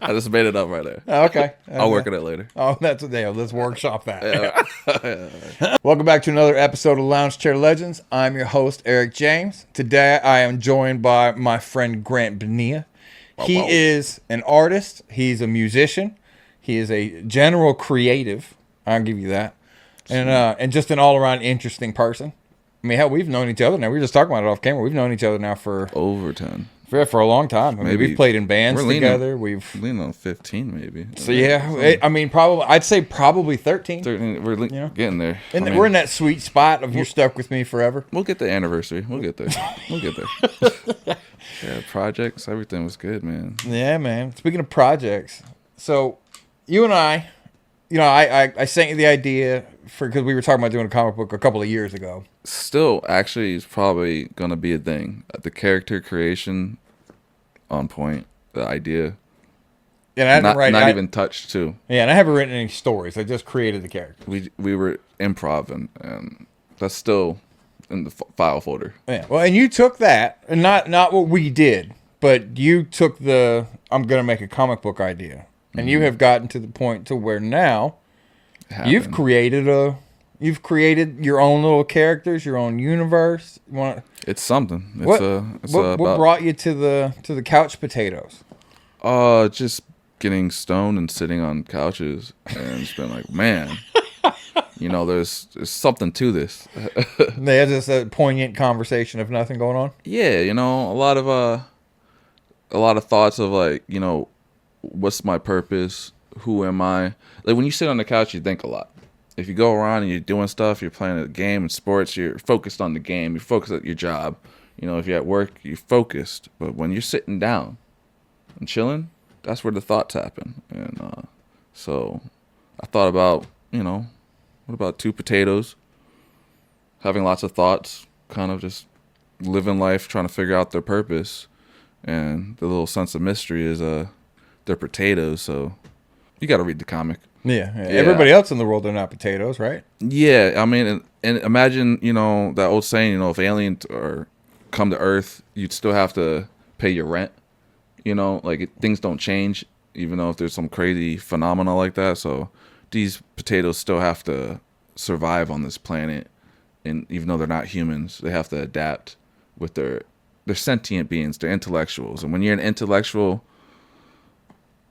I just made it up right there. Okay. I'll work on it later. Oh, that's a deal. Let's workshop that. Welcome back to another episode of Lounge Chair Legends. I'm your host, Eric James. Today, I am joined by my friend Grant Bonilla. He is an artist. He's a musician. He is a general creative. I'll give you that. And just an all-around interesting person. I mean, hell, we've known each other now. We were just talking about it off camera. We've known each other now for over 10. For a long time. I mean, we've played in bands together. We've leaning on 15, maybe. So yeah, I mean, I'd say probably 13. 13. We're getting there. And we're in that sweet spot of you're stuck with me forever. We'll get the anniversary. We'll get there. Yeah, projects. Everything was good, man. Yeah, man. Speaking of projects, so you and I sent you the idea because we were talking about doing a comic book a couple of years ago. Still, actually, it's probably gonna be a thing. The character creation on point. The idea. And I haven't not even touched too. Yeah, and I haven't written any stories. I just created the character. We were improv and that's still in the file folder. Yeah. Well, and you took that, and not what we did, but you took the I'm gonna make a comic book idea, and you have gotten to the point to where now you've created your own little characters, your own universe. It's something. What brought you to the couch potatoes? Just getting stoned and sitting on couches and just been like, man, there's something to this. There's just a poignant conversation of nothing going on. Yeah, a lot of thoughts of like, what's my purpose? Who am I? Like when you sit on the couch, you think a lot. If you go around and you're doing stuff, you're playing a game in sports, you're focused on the game, you're focused at your job. If you're at work, you're focused. But when you're sitting down and chilling, that's where the thoughts happen. And so I thought about, what about two potatoes? Having lots of thoughts, kind of just living life, trying to figure out their purpose. And the little sense of mystery is they're potatoes, so you got to read the comic. Yeah. Everybody else in the world, they're not potatoes, right? Yeah, I mean, and imagine, that old saying, if aliens come to Earth, you'd still have to pay your rent. Things don't change, even though if there's some crazy phenomena like that. So these potatoes still have to survive on this planet, and even though they're not humans, they have to adapt with they're sentient beings, they're intellectuals, and when you're an intellectual,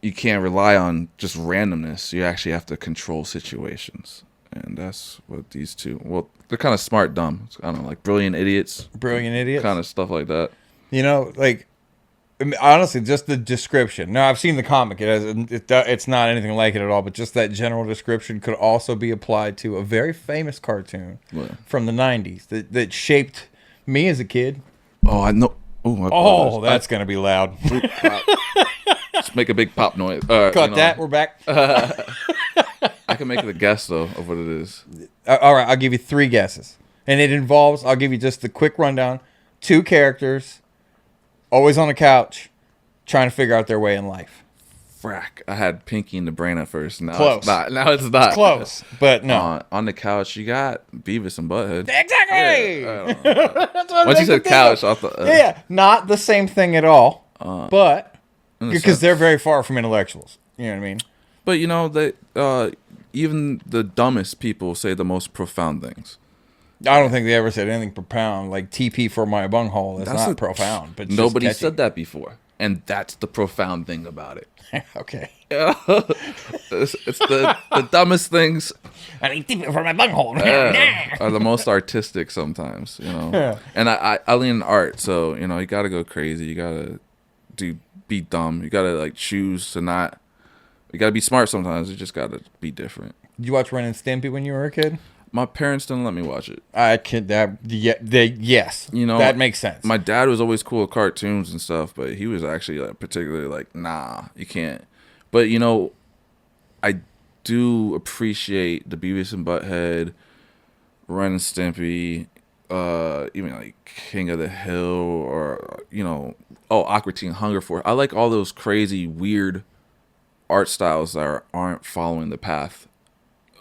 you can't rely on just randomness. You actually have to control situations. And that's what these two... Well, they're kind of smart, dumb. It's kind of like brilliant idiots. Brilliant idiots? Kind of stuff like that. Honestly, just the description. Now, I've seen the comic. It's not anything like it at all, but just that general description could also be applied to a very famous cartoon from the 90s that shaped me as a kid. Oh, I know. That's going to be loud. Just make a big pop noise. Cut that. We're back. I can make the guess, though, of what it is. All right. I'll give you 3 guesses. And it involves, I'll give you just the quick rundown. 2 characters, always on the couch, trying to figure out their way in life. Frack. I had Pinky in the brain at first. Now Close. It's not. Now it's not. Close, but no. On the couch, you got Beavis and Butthead. Exactly! Yeah, once you said couch, I thought... yeah, not the same thing at all, but... Because they're very far from intellectuals. You know what I mean? But, they even the dumbest people say the most profound things. I don't think they ever said anything profound, like TP for my bunghole. That's not profound. But nobody said that before. And that's the profound thing about it. Okay. It's the dumbest things. I need TP for my bunghole. Are the most artistic sometimes, Yeah. And I lean in art, so, you got to go crazy. You got to be dumb. You got to, choose to not... You got to be smart sometimes. You just got to be different. Did you watch Ren and Stimpy when you were a kid? My parents didn't let me watch it. Yes. That makes sense. My dad was always cool with cartoons and stuff, but he was actually particularly nah, you can't. But I do appreciate the Beavis and Butthead, Ren and Stimpy, even King of the Hill, or Aqua Teen Hunger Force. I like all those crazy, weird art styles that aren't following the path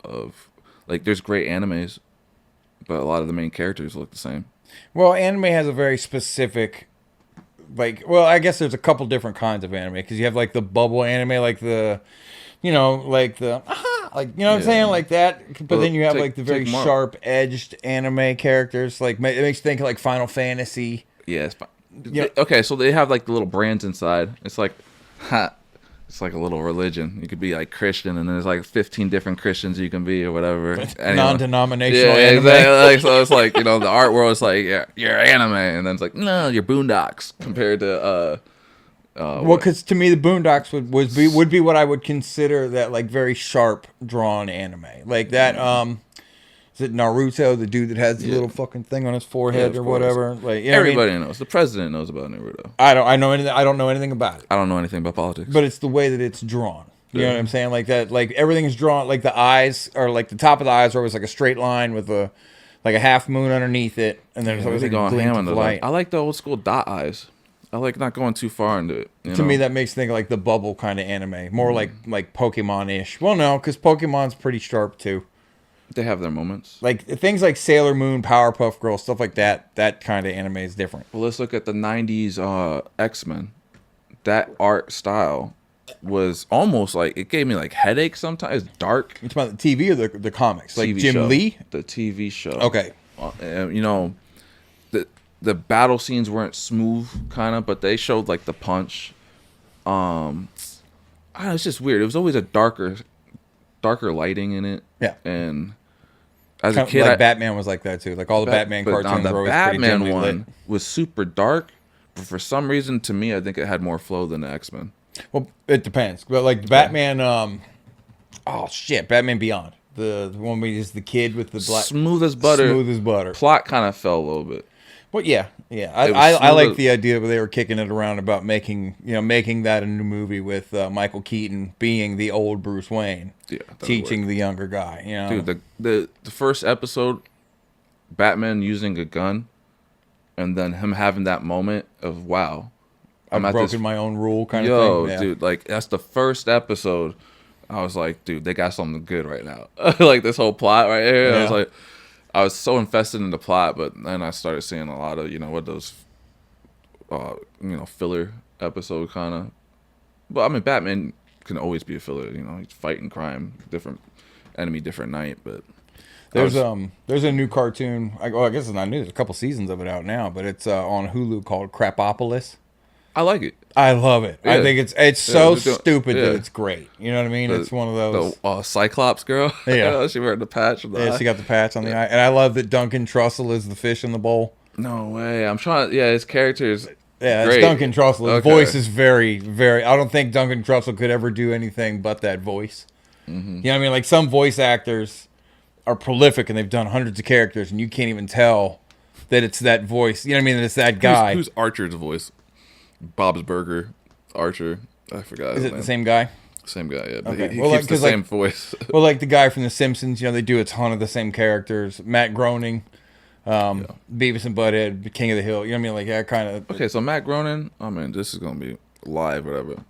of... there's great animes, but a lot of the main characters look the same. Well, anime has a very specific like, well, I guess there's a couple different kinds of anime because you have like the bubble anime, like the, like the, like, you know what I'm saying, like that. But then you have like the very sharp edged anime characters. Like it makes you think of like Final Fantasy. Yeah, it's fine. Okay, so they have like the little brands inside. It's like, it's like a little religion. You could be like Christian, and there's like 15 different Christians you can be or whatever. Anyway. Non-denominational yeah, anime. Exactly. Like, so it's like, the art world is like, yeah, you're anime, and then it's like, no, you're Boondocks compared to well, because to me the Boondocks would be what I would consider that like very sharp drawn anime, like that. Is it Naruto, the dude that has the little fucking thing on his forehead or whatever? Like everybody knows. The president knows about Naruto. I don't know anything about it. I don't know anything about politics. But it's the way that it's drawn. You know what I'm saying? Like that, like everything is drawn. Like the eyes are like the top of the eyes are always like a straight line with a half moon underneath it, and then there's always like a glint of light. I like the old school dot eyes. I like not going too far into it. To me, that makes me think of like the bubble kind of anime, more like Pokemon-ish. Well, no, because Pokemon's pretty sharp too. They have their moments. Like things like Sailor Moon, Powerpuff Girls, stuff like that. That kind of anime is different. Well, let's look at the '90s X-Men. That art style was almost like it gave me like headaches sometimes. It's dark. It's about the TV or the comics, like TV Jim show. Lee. The TV show. Okay. The battle scenes weren't smooth, kind of, but they showed like the punch. I don't know, it's just weird. It was always a darker lighting in it. Yeah. And as kind a kid, Batman was like that too. Like all the Batman cartoons were always Batman pretty one lit. was super dark, but for some reason, to me, I think it had more flow than the X-Men. Well, it depends. But like Batman, Batman Beyond, the one where he's the kid with the black, smooth as butter. Smooth as butter. Plot kind of fell a little bit. Well, yeah. I like the idea where they were kicking it around about making that a new movie with Michael Keaton being the old Bruce Wayne, teaching the younger guy. Dude, the first episode, Batman using a gun, and then him having that moment of wow, I've broken my own rule kind of thing. Dude, like that's the first episode. I was like, dude, they got something good right now. Like this whole plot right here. Yeah. I was so invested in the plot, but then I started seeing a lot of, what those, filler episode kind of. But I mean, Batman can always be a filler. He's fighting crime, different enemy, different night. But there's a new cartoon. I guess it's not new. There's a couple seasons of it out now, but it's on Hulu called Crapopolis. I like it. I love it. Yeah. I think it's so stupid that it's great. You know what I mean? It's one of those. The Cyclops girl. Yeah. She wearing the patch on the eye. She got the patch on the eye. And I love that Duncan Trussell is the fish in the bowl. No way. I'm trying. Yeah, his character is great. It's Duncan Trussell. His voice is very, very. I don't think Duncan Trussell could ever do anything but that voice. Mm-hmm. You know what I mean? Like some voice actors are prolific and they've done hundreds of characters and you can't even tell that it's that voice. You know what I mean? That it's that guy. Who's Archer's voice? Bob's Burger, Archer. I forgot. Is it the same guy? Same guy, yeah. But okay. he keeps the same voice. Well, like the guy from The Simpsons, they do a ton of the same characters. Matt Groening, Beavis and Butthead, King of the Hill. You know what I mean? Like that kind of. Okay, so Matt Groening. I mean, this is gonna be live, whatever.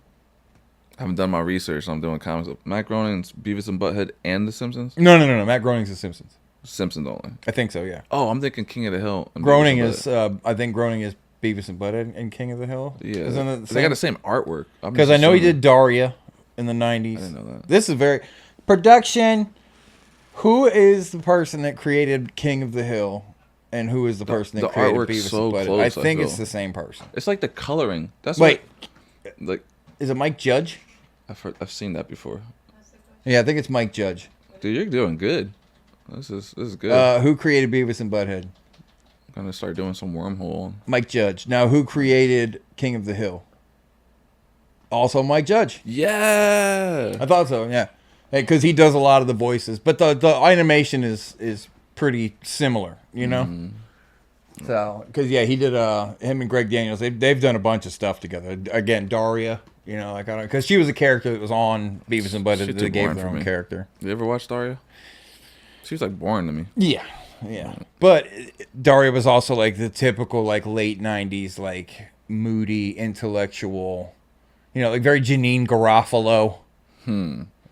I haven't done my research. So I'm doing comics. Matt Groening's Beavis and Butthead and The Simpsons. No. Matt Groening's The Simpsons. Simpsons only. I think so. Yeah. Oh, I'm thinking King of the Hill. Groening is. I think Groening is Beavis and Butthead and King of the Hill. Yeah, they got the same artwork. Because I know he did Daria in the 90s. I didn't know that. This is very production. Who is the person that created King of the Hill, and who is the person that created Beavis and Butthead? I think it's the same person. It's like the coloring. That's like is it Mike Judge? I've seen that before. Yeah, I think it's Mike Judge. Dude, you're doing good. This is good. Who created Beavis and Butthead? I'm gonna start doing some wormhole. Mike Judge. Now, who created King of the Hill? Also Mike Judge. Yeah, I thought so. Yeah, because he does a lot of the voices, but the animation is pretty similar. Mm-hmm. So, because he did him and Greg Daniels. They've done a bunch of stuff together. Again, Daria. Because she was a character that was on Beavis and Butthead. They gave their own character. You ever watch Daria? She was like boring to me. Yeah, but Daria was also like the typical like late 90s like moody intellectual, like very Janine Garofalo.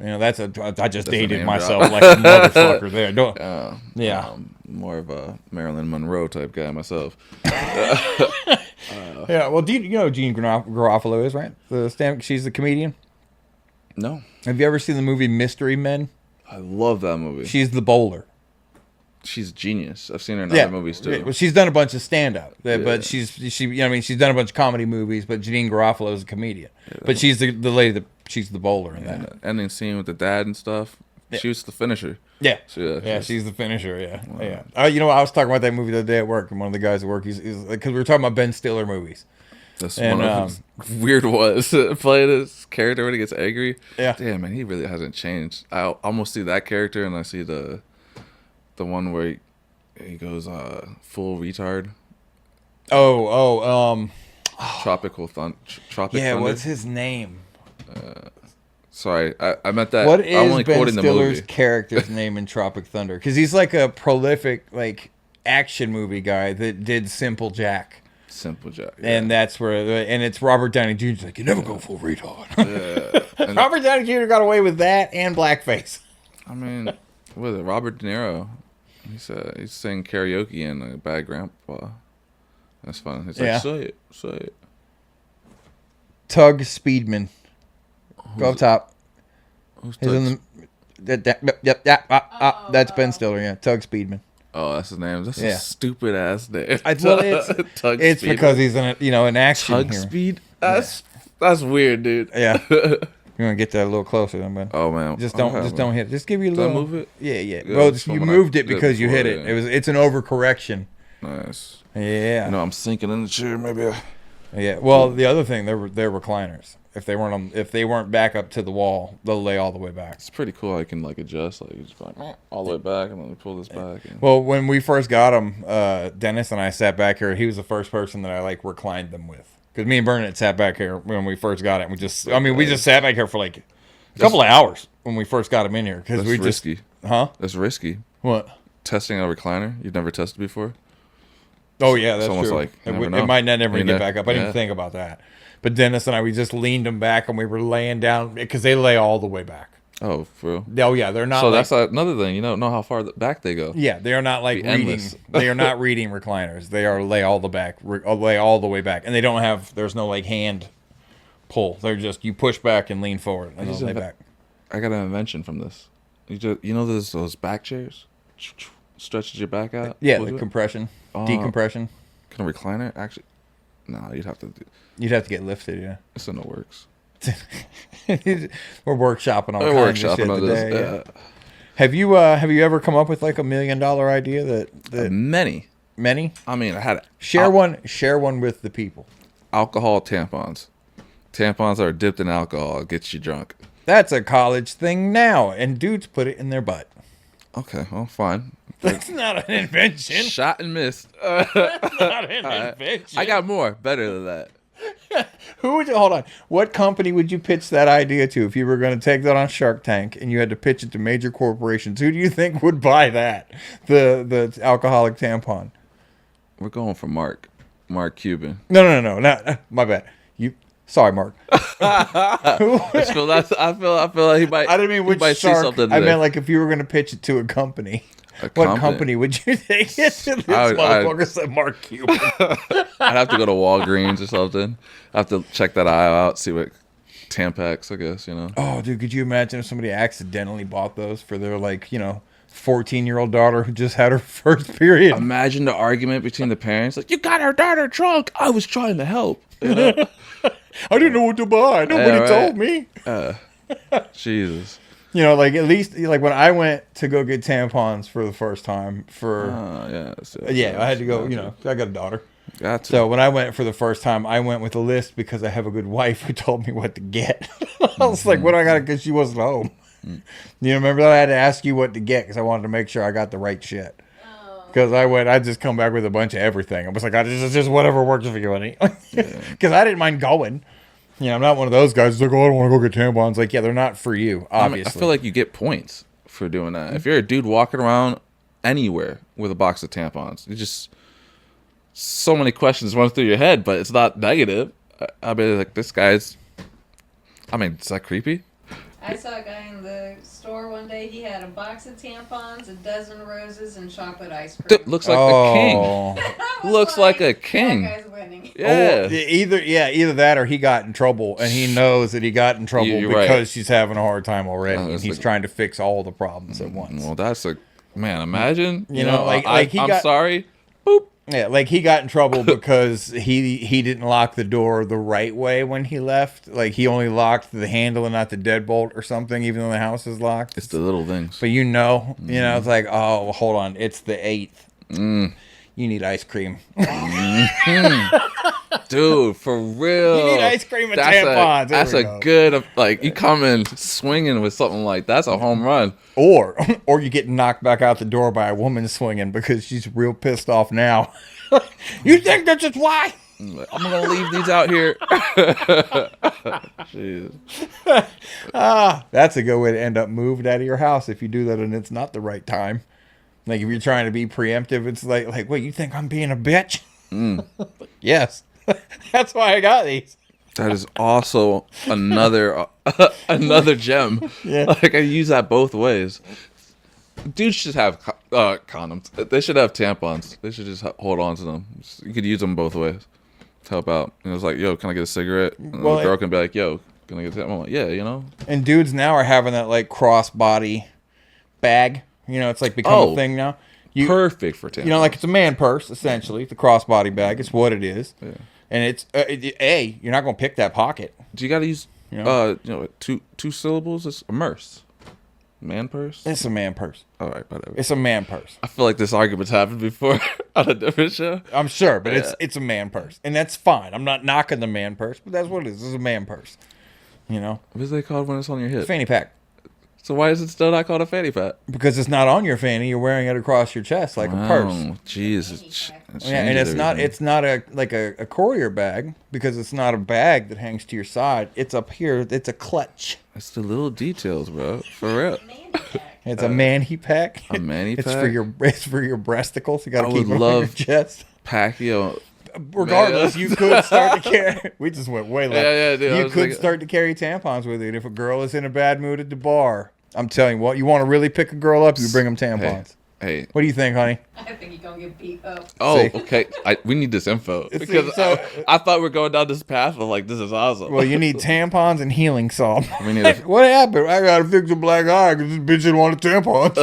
I just dated myself like a motherfucker there. More of a Marilyn Monroe type guy myself. Yeah. Well, do you know who Jean Garofalo is, right? She's the comedian. No. Have you ever seen the movie Mystery Men? I love that movie. She's the bowler. She's genius. I've seen her in other movies too. Well, she's done a bunch of stand-up, but she's done a bunch of comedy movies. But Jean Garofalo is a comedian. But she's the lady she's the bowler in that. The ending scene with the dad and stuff. Yeah. She was the finisher. Yeah, So, she's the finisher. Yeah, Wow. yeah. I was talking about that movie the other day at work, and one of the guys at work, he's because we were talking about Ben Stiller movies. That's one of his weird ones. Playing his character when he gets angry. Yeah. Damn, man, he really hasn't changed. I almost see that character, and I see the one where he goes full retard. Tropical Thunder. Yeah, what's his name? Sorry, I meant that. What I'm is only Ben quoting Stiller's the movie. character's name in Tropic Thunder? Because he's like a prolific action movie guy that did Simple Jack. Simple Jack. Yeah. And that's where, and it's Robert Downey Jr.'s like, you never go full retard. Yeah. Robert Downey Jr. got away with that and blackface. I mean, what is it? Robert De Niro. He's saying karaoke in a Bad Grandpa. That's fun. He's like, say it. Tug Speedman. Go up top. Who's He's in that's Ben Stiller. Yeah, Tug Speedman. Oh, that's his name. That's a stupid ass name. It's because he's in an action Tug here. Speed. That's weird, dude. Yeah. You want to get that a little closer, then, man. Oh man, Just don't hit it. Just give you a little. Move it? Yeah. Well, you moved it because you hit it. Yeah. It's an overcorrection. Nice. Yeah. I'm sinking in the chair. Maybe. Yeah. Well, the other thing, they're recliners. If they weren't back up to the wall, they'll lay all the way back. It's pretty cool. I can adjust, you just all the way back, and then pull this back. And... Well, when we first got them, Dennis and I sat back here. He was the first person that I reclined them with. Because me and Bernadette sat back here when we first got it. We just sat back here for a couple of hours when we first got them in here. Because we just risky. Huh? That's risky. What? Testing a recliner you've never tested before. Oh yeah, that's almost true. It might not never get back up. I didn't think about that. But Dennis and I, we just leaned them back and we were laying down because they lay all the way back. Oh, for real? Oh yeah, they're not. So that's another thing. You don't know how far back they go. Yeah, they are not reading. They are not reading recliners. They are lay all the way back, and they don't have. There's no hand pull. They're just you push back and lean forward and they'll lay back. I got an invention from this. There's those back chairs, stretches your back out. Yeah, the compression, decompression. Can a recliner actually? No, you'd have to. You'd have to get lifted. Yeah, it's in the works. We're workshopping all kinds of shit today. Yeah. Have you ever come up with $1 million idea that many? I mean, I had share one with the people. Alcohol tampons. Tampons are dipped in alcohol. It gets you drunk. That's a college thing now, and dudes put it in their butt. Okay, well, fine. That's not an invention. Shot and missed. That's not an invention. I got more. Better than that. Hold on. What company would you pitch that idea to if you were going to take that on Shark Tank and you had to pitch it to major corporations? Who do you think would buy that? The alcoholic tampon. We're going for Mark Cuban. No. My bad. Sorry, Mark. I feel like he might. I didn't mean which shark. See something I meant if you were going to pitch it to a company. What company would you take it to? This motherfucker said Mark Cuban. I'd have to go to Walgreens or something. I have to check that aisle out, see what Tampax, I guess, Oh, dude, could you imagine if somebody accidentally bought those for their 14-year-old daughter who just had her first period? Imagine the argument between the parents. You got our daughter drunk. I was trying to help. I didn't know what to buy. Nobody told me. Jesus. At least when I went to go get tampons for the first time I had to go, I got a daughter. Got to. So when I went for the first time, I went with a list because I have a good wife who told me what to get. I was like, what do I got? Because she wasn't home. You remember that? I had to ask you what to get because I wanted to make sure I got the right shit. Because I just come back with a bunch of everything. I was like, just whatever works for you, honey. Because I didn't mind going. I'm not one of those guys who's like, I don't want to go get tampons. They're not for you, obviously. I feel like you get points for doing that. If you're a dude walking around anywhere with a box of tampons, you just so many questions run through your head, but it's not negative. I mean, this guy's. Is that creepy? I saw a guy in the store one day. He had a box of tampons, a dozen roses, and chocolate ice cream. Looks like a king. Looks like a king. That guy's winning. Yeah. Or either that or he got in trouble and he knows that he got in trouble You're because right. she's having a hard time already, and that's he's trying to fix all the problems at once. Well, that's a man. Imagine. You know, like he I'm got- sorry. Boop. Yeah, like he got in trouble because he didn't lock the door the right way when he left. Like he only locked the handle and not the deadbolt or something, even though the house is locked. It's the little things. But it's like, oh, well, hold on, it's the 8th. You need ice cream. Dude, for real. You need ice cream and tampons. That's There a we go. good, like, you come in swinging with something like that's a home run. Or you get knocked back out the door by a woman swinging because she's real pissed off now. You think that's just why? I'm going to leave these out here. Jeez. That's a good way to end up moved out of your house if you do that and it's not the right time. Like if you're trying to be preemptive, it's like, wait, you think I'm being a bitch? Yes. That's why I got these. That is also another gem. Yeah. Like, I use that both ways. Dudes should have condoms. They should have tampons. They should just hold on to them. You could use them both ways to help out. And it's like, yo, can I get a cigarette? And Well, the girl can be like, yo, can I get a tampon? I'm like, yeah, you know? And dudes now are having that like crossbody bag. You know, it's like become a thing now. Perfect for tampons. You know, like it's a man purse, essentially. The crossbody bag. It's what it is. Yeah. And it's, you're not going to pick that pocket. Do you got to use, You two syllables? It's immerse. Man purse? It's a man purse. All right, whatever. It's a man purse. I feel like this argument's happened before on a different show. I'm sure, but Yeah. it's a man purse. And that's fine. I'm not knocking the man purse, but that's what it is. It's a man purse. You know? What is they called when it's on your hip? Fanny pack. So why is it still not called a fanny pack? Because it's not on your fanny. You're wearing it across your chest like a purse. Oh, Jesus. Yeah, and it's not a courier bag because it's not a bag that hangs to your side. It's up here. It's a clutch. It's the little details, bro. For real. Man pack. It's a manny pack. A manny It's pack? for your breasticles. You got to I keep would it on your love- chest. Pacquiao. Regardless, Man. you could start to carry. We just went way left. Yeah, dude, I You was could thinking- start to carry tampons with it if a girl is in a bad mood at the bar. I'm telling you what. You want to really pick a girl up, you bring them tampons. Hey. Oh, What do you think, honey? I think you're gonna get beat up. Oh, See? okay. We need this info See, because so- I thought we were going down this path of like this is awesome. Well, you need tampons and healing salt. We need a- What happened? I got to fix a black eye because this bitch didn't want a tampon.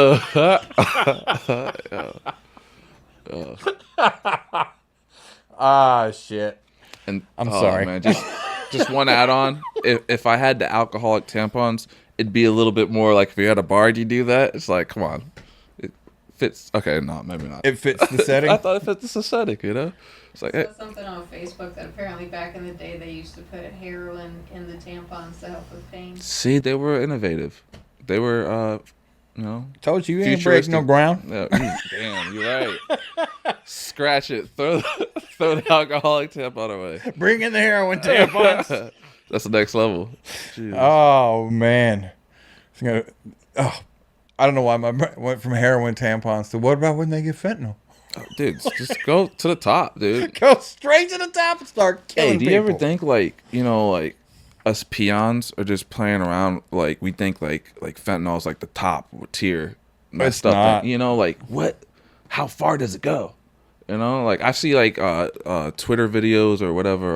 Shit. And I'm sorry. man. Just one add-on. If I had the alcoholic tampons, it'd be a little bit more like if you're at a bar, do you do that? It's like, come on, it fits. Okay, no, maybe not. It fits the setting. I thought it fits the aesthetic, you know. It's like, I hey, saw something on Facebook that apparently back in the day they used to put heroin in the tampons to help with pain. see, they were innovative. They were, Told you ain't break no ground. Yeah, damn, you're right. Scratch it. Throw the alcoholic tampon away. Bring in the heroin tampons. That's the next level. Jeez. Oh man. I don't know why my brain went from heroin tampons to what about when they get fentanyl? Dude, just go to the top, dude. Go straight to the top and start killing Hey, do you ever people. think like us peons are just playing around? Like we think like fentanyl is like the top tier messed It's up not. thing. You know, like what? How far does it go? You know, like I see like Twitter videos or whatever,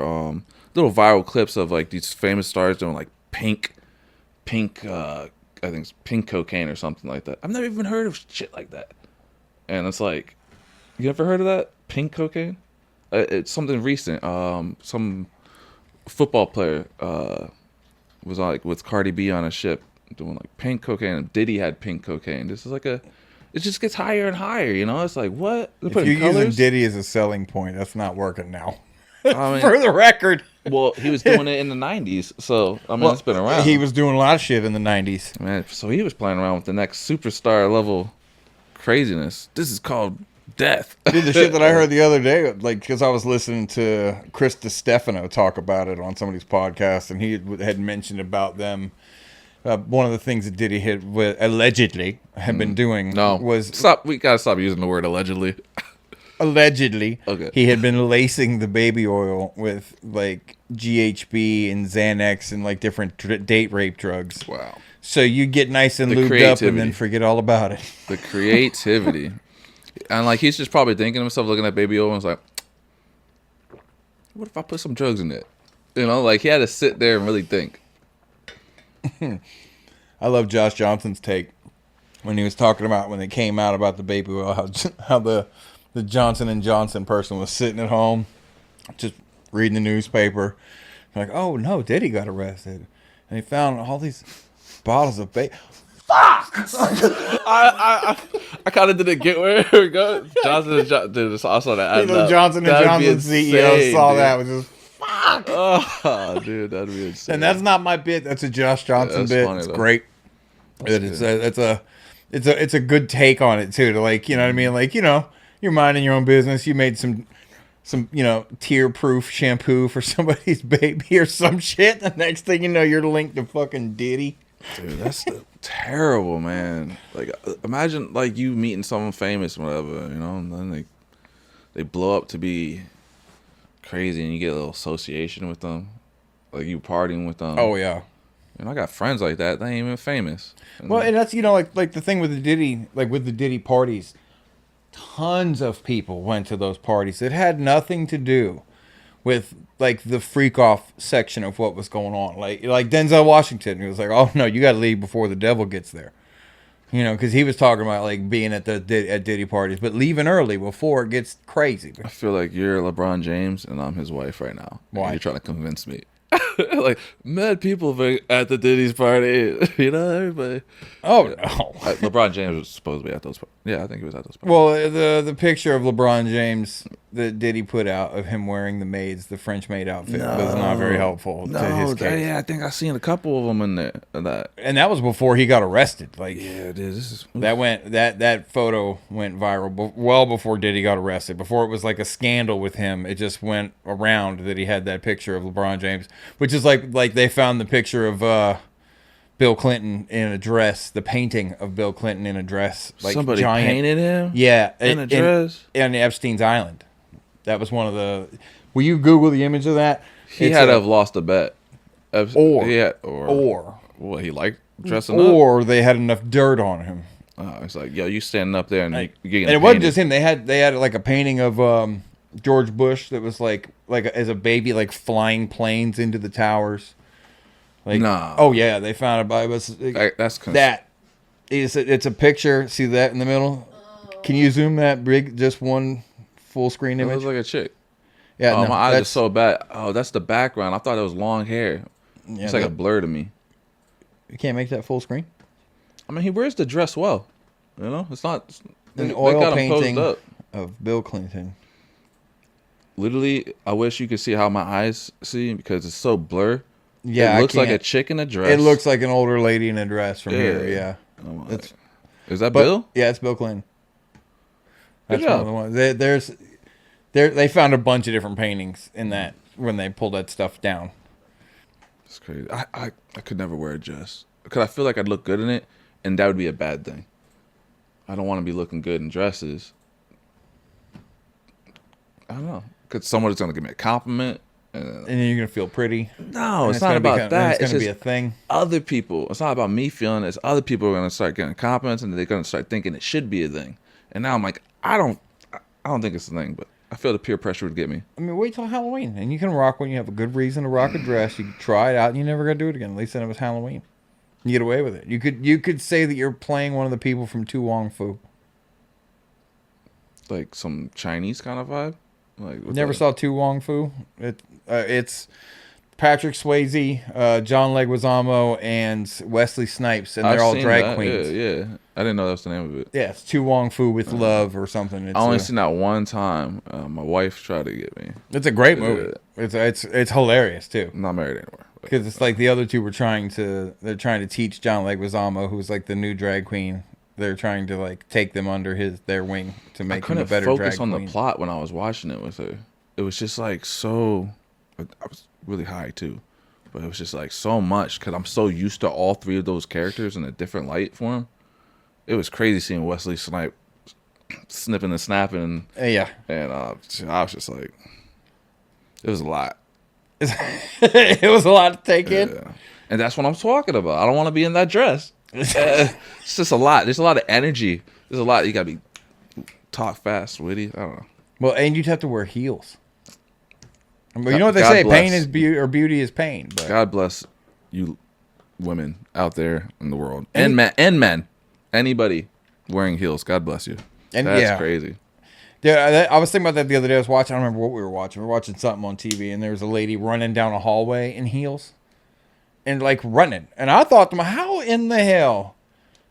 little viral clips of like these famous stars doing like pink, I think it's pink cocaine or something like that. I've never even heard of shit like that. And it's like, you ever heard of that? Pink cocaine? It's something recent. Some football player was like with Cardi B on a ship doing like pink cocaine, and Diddy had pink cocaine. This is like it just gets higher and higher, you know? It's like, what? They're If putting you're using colors? Diddy as a selling point, that's not working now. I mean, For the record. well, he was doing it in the 90s, so I mean, it's been around. He was doing a lot of shit in the 90s. Man, so he was playing around with the next superstar level craziness. This is called death. Dude, the shit that I heard the other day, like, because I was listening to Chris DiStefano talk about it on somebody's podcast, and he had mentioned about them. One of the things that Diddy had allegedly had been doing was stop. We gotta stop using the word allegedly. allegedly Okay. he had been lacing the baby oil with like GHB and Xanax and like different date rape drugs. Wow, So you get nice and The lubed up creativity. and then forget all about it. the creativity, and like he's just probably thinking to himself, looking at baby oil, and was like, what if I put some drugs in it? You know, like he had to sit there and really think. I love Josh Johnson's take when he was talking about when it came out about the baby oil, how the Johnson & Johnson person was sitting at home just reading the newspaper. Like, oh no, Diddy got arrested. And he found all these bottles of baby. Fuck! I kind of didn't get where it was going. Johnson & Johnson, dude, I saw that. Johnson & Johnson's CEO saw that, was just, fuck! Oh, dude, that'd be insane. And that's not my bit. That's a Josh Johnson bit. Funny, it's though. Great. It's a good take on it too. To like, you know what I mean? Like, you know, you're minding your own business. You made some you know, tear-proof shampoo for somebody's baby or some shit. The next thing you know, you're linked to fucking Diddy. Dude, that's terrible, man. Like, imagine like you meeting someone famous, or whatever, you know, and then they blow up to be crazy, and you get a little association with them, like you partying with them. Oh yeah. And I got friends like that. They ain't even famous. Well, and that's, you know, like the thing with the Diddy, like with the Diddy parties, tons of people went to those parties. It had nothing to do with like the freak off section of what was going on. Like Denzel Washington, he was like, "Oh no, you got to leave before the devil gets there." You know, because he was talking about like being at Diddy parties, but leaving early before it gets crazy. I feel like you're LeBron James and I'm his wife right now. Why? You're trying to convince me. Like, mad people at the Diddy's party. You know, everybody. Oh, yeah. No. LeBron James was supposed to be at those parties. Yeah, I think he was at those parties. Well, the picture of LeBron James that Diddy put out of him wearing the French maid outfit was not very helpful to his case. Yeah, I think I seen a couple of them in there. And that was before he got arrested. Like, yeah, dude, that photo went viral well before Diddy got arrested. Before it was like a scandal with him, it just went around that he had that picture of LeBron James, which is like they found the picture of Bill Clinton in a dress, the painting of Bill Clinton in a dress. Like somebody giant, painted him? Yeah. In a dress? On Epstein's Island. That was one of the... Will you Google the image of that? He had to have lost a bet. Or well, he liked dressing up. Or they had enough dirt on him. Oh, it's like, yo, you standing up there and you're getting And it wasn't just him. They had like a painting of George Bush that was like as a baby, like flying planes into the towers. Like, nah. Oh yeah, they found it. It's a picture. See that in the middle? Can you zoom that big? Just one full screen image. It looks like a chick. Yeah. Oh, my eyes are so bad. Oh, that's the background. I thought it was long hair. Yeah, it's like a blur to me. You can't make that full screen. I mean, he wears the dress well. You know, it's not an oil painting of Bill Clinton. Literally, I wish you could see how my eyes see because it's so blur. Yeah, it looks like a chick in a dress. It looks like an older lady in a dress from here. Yeah, is that Bill? Yeah, it's Bill Clinton. That's one of the ones. They found a bunch of different paintings in that when they pulled that stuff down. It's crazy. I could never wear a dress because I feel like I'd look good in it, and that would be a bad thing. I don't want to be looking good in dresses. I don't know because someone's gonna give me a compliment. And then you're gonna feel pretty. No, it's not about that. It's gonna be a thing. Other people. It's not about me feeling it. It's other people are gonna start getting compliments, and they're gonna start thinking it should be a thing. And now I'm like, I don't think it's a thing, but I feel the peer pressure would get me. I mean, wait till Halloween, and you can rock when you have a good reason to rock a dress. You can try it out, and you never gotta do it again. At least then it was Halloween. You get away with it. You could say that you're playing one of the people from Tu Wong Fu. Like some Chinese kind of vibe. Like never saw Tu Wong Fu. It's Patrick Swayze, John Leguizamo, and Wesley Snipes, and they're all drag queens. Yeah. I didn't know that was the name of it. Yeah, it's Tu Wong Fu with Love or something. I only seen that one time. My wife tried to get me. It's a great movie. It's hilarious too. I'm not married anymore. Because it's like the other two were trying to teach John Leguizamo, who's like the new drag queen. They're trying to like take them under their wing to make him a better drag queen. I couldn't focus on the plot when I was watching it with her. It was just like so. I was really high too, but it was just like so much because I'm so used to all three of those characters in a different light for him. It was crazy seeing Wesley Snipes snipping and snapping. Yeah, and I was just like, it was a lot. It was a lot to take in, and that's what I'm talking about. I don't want to be in that dress. It's just a lot. There's a lot of energy. There's a lot. You gotta be talk fast, witty. I don't know. Well, and you'd have to wear heels. But you know what they God say: bless. pain is beauty, or beauty is pain. But God bless you, women out there in the world, and men, anybody wearing heels. God bless you. And That's crazy. Yeah, I was thinking about that the other day. I was watching. I don't remember what we were watching. We were watching something on TV, and there was a lady running down a hallway in heels, and like running. And I thought to myself, how in the hell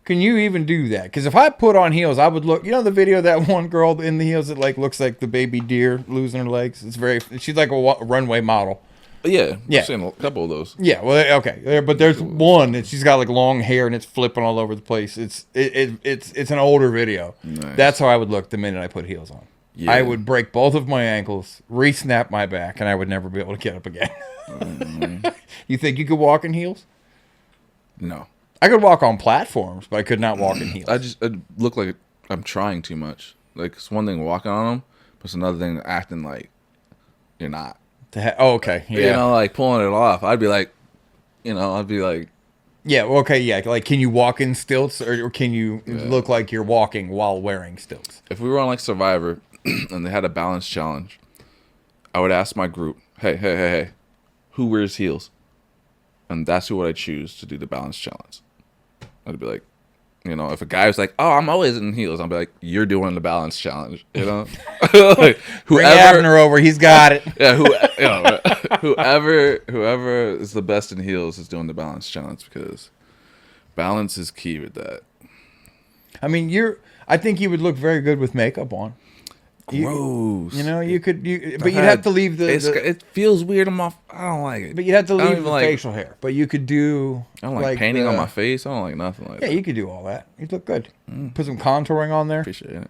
can you even do that? Because if I put on heels, I would look. You know the video of that one girl in the heels that like looks like the baby deer losing her legs. It's very. She's like a runway model. Yeah, Yeah. I've seen a couple of those. Yeah, well, okay, but there's one that she's got like long hair and it's flipping all over the place. It's an older video. Nice. That's how I would look the minute I put heels on. Yeah. I would break both of my ankles, re-snap my back, and I would never be able to get up again. You think you could walk in heels? No, I could walk on platforms, but I could not walk in heels. I look like I'm trying too much. Like it's one thing walking on them, but it's another thing acting like you're not. Okay, yeah. You know, like pulling it off. I'd be like, Yeah, well, okay, yeah. Like, can you walk in stilts, or can you look like you're walking while wearing stilts? if we were on like Survivor and they had a balance challenge, I would ask my group, hey, who wears heels? And that's who would I choose to do the balance challenge. I'd be like, you know, if a guy was like, oh, I'm always in heels, I'd be like, you're doing the balance challenge, you know? Like, Bring Abner over, he's got it. Yeah, whoever is the best in heels is doing the balance challenge because balance is key with that. I mean, I think you would look very good with makeup on. Gross. You know, but you'd have to leave it feels weird on my. I don't like it. But you'd have to I don't leave even the like- facial hair. But you could do. I don't like painting on my face. I don't like nothing like Yeah, that. you could do all that. You'd look good. Put some contouring on there. Appreciate it.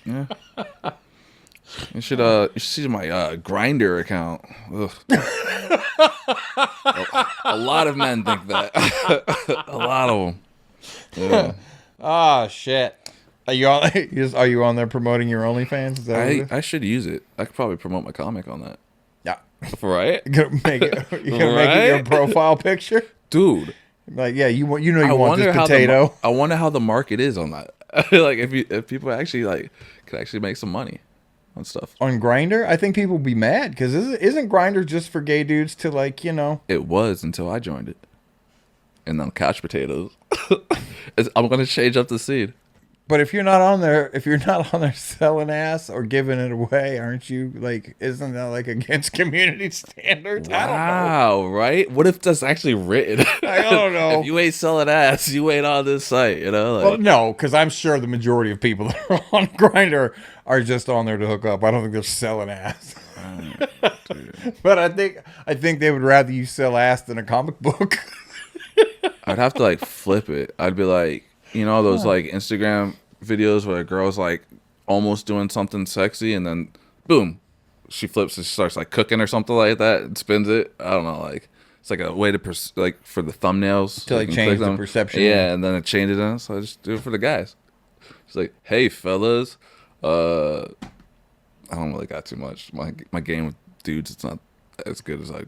Yeah. You should see my Grinder account. Ugh. A lot of men think that. A lot of them. Yeah. Oh shit! Are you on? Are you on there promoting your OnlyFans? Is that what it is? I should use it. I could probably promote my comic on that. Yeah. Right? You're gonna make it your profile picture, Dude. like yeah, you want this how potato. I wonder how the market is on that. Like if people actually like could actually make some money on stuff. On Grinder, I think people would be mad because isn't Grinder just for gay dudes to like It was until I joined it. And then couch potatoes. I'm gonna change up the scene. But if you're not on there selling ass or giving it away, aren't you like? Isn't that like against community standards? I don't know. Wow, right? What if that's actually written? I don't know. If you ain't selling ass, you ain't on this site, you know? Like, Well, no, because I'm sure the majority of people that are on Grinder are just on there to hook up. I don't think they're selling ass. But I think they would rather you sell ass than a comic book. I'd have to like flip it. I'd be like, you know, those like Instagram videos where a girl's like almost doing something sexy and then boom, she flips and she starts like cooking or something like that and spins it. I don't know, like it's like a way to like for the thumbnails To like you can change click the perception. Yeah, and then it changes it. So I just do it for the guys. It's like, hey fellas, I don't really got too much. My game with dudes, it's not as good as I'm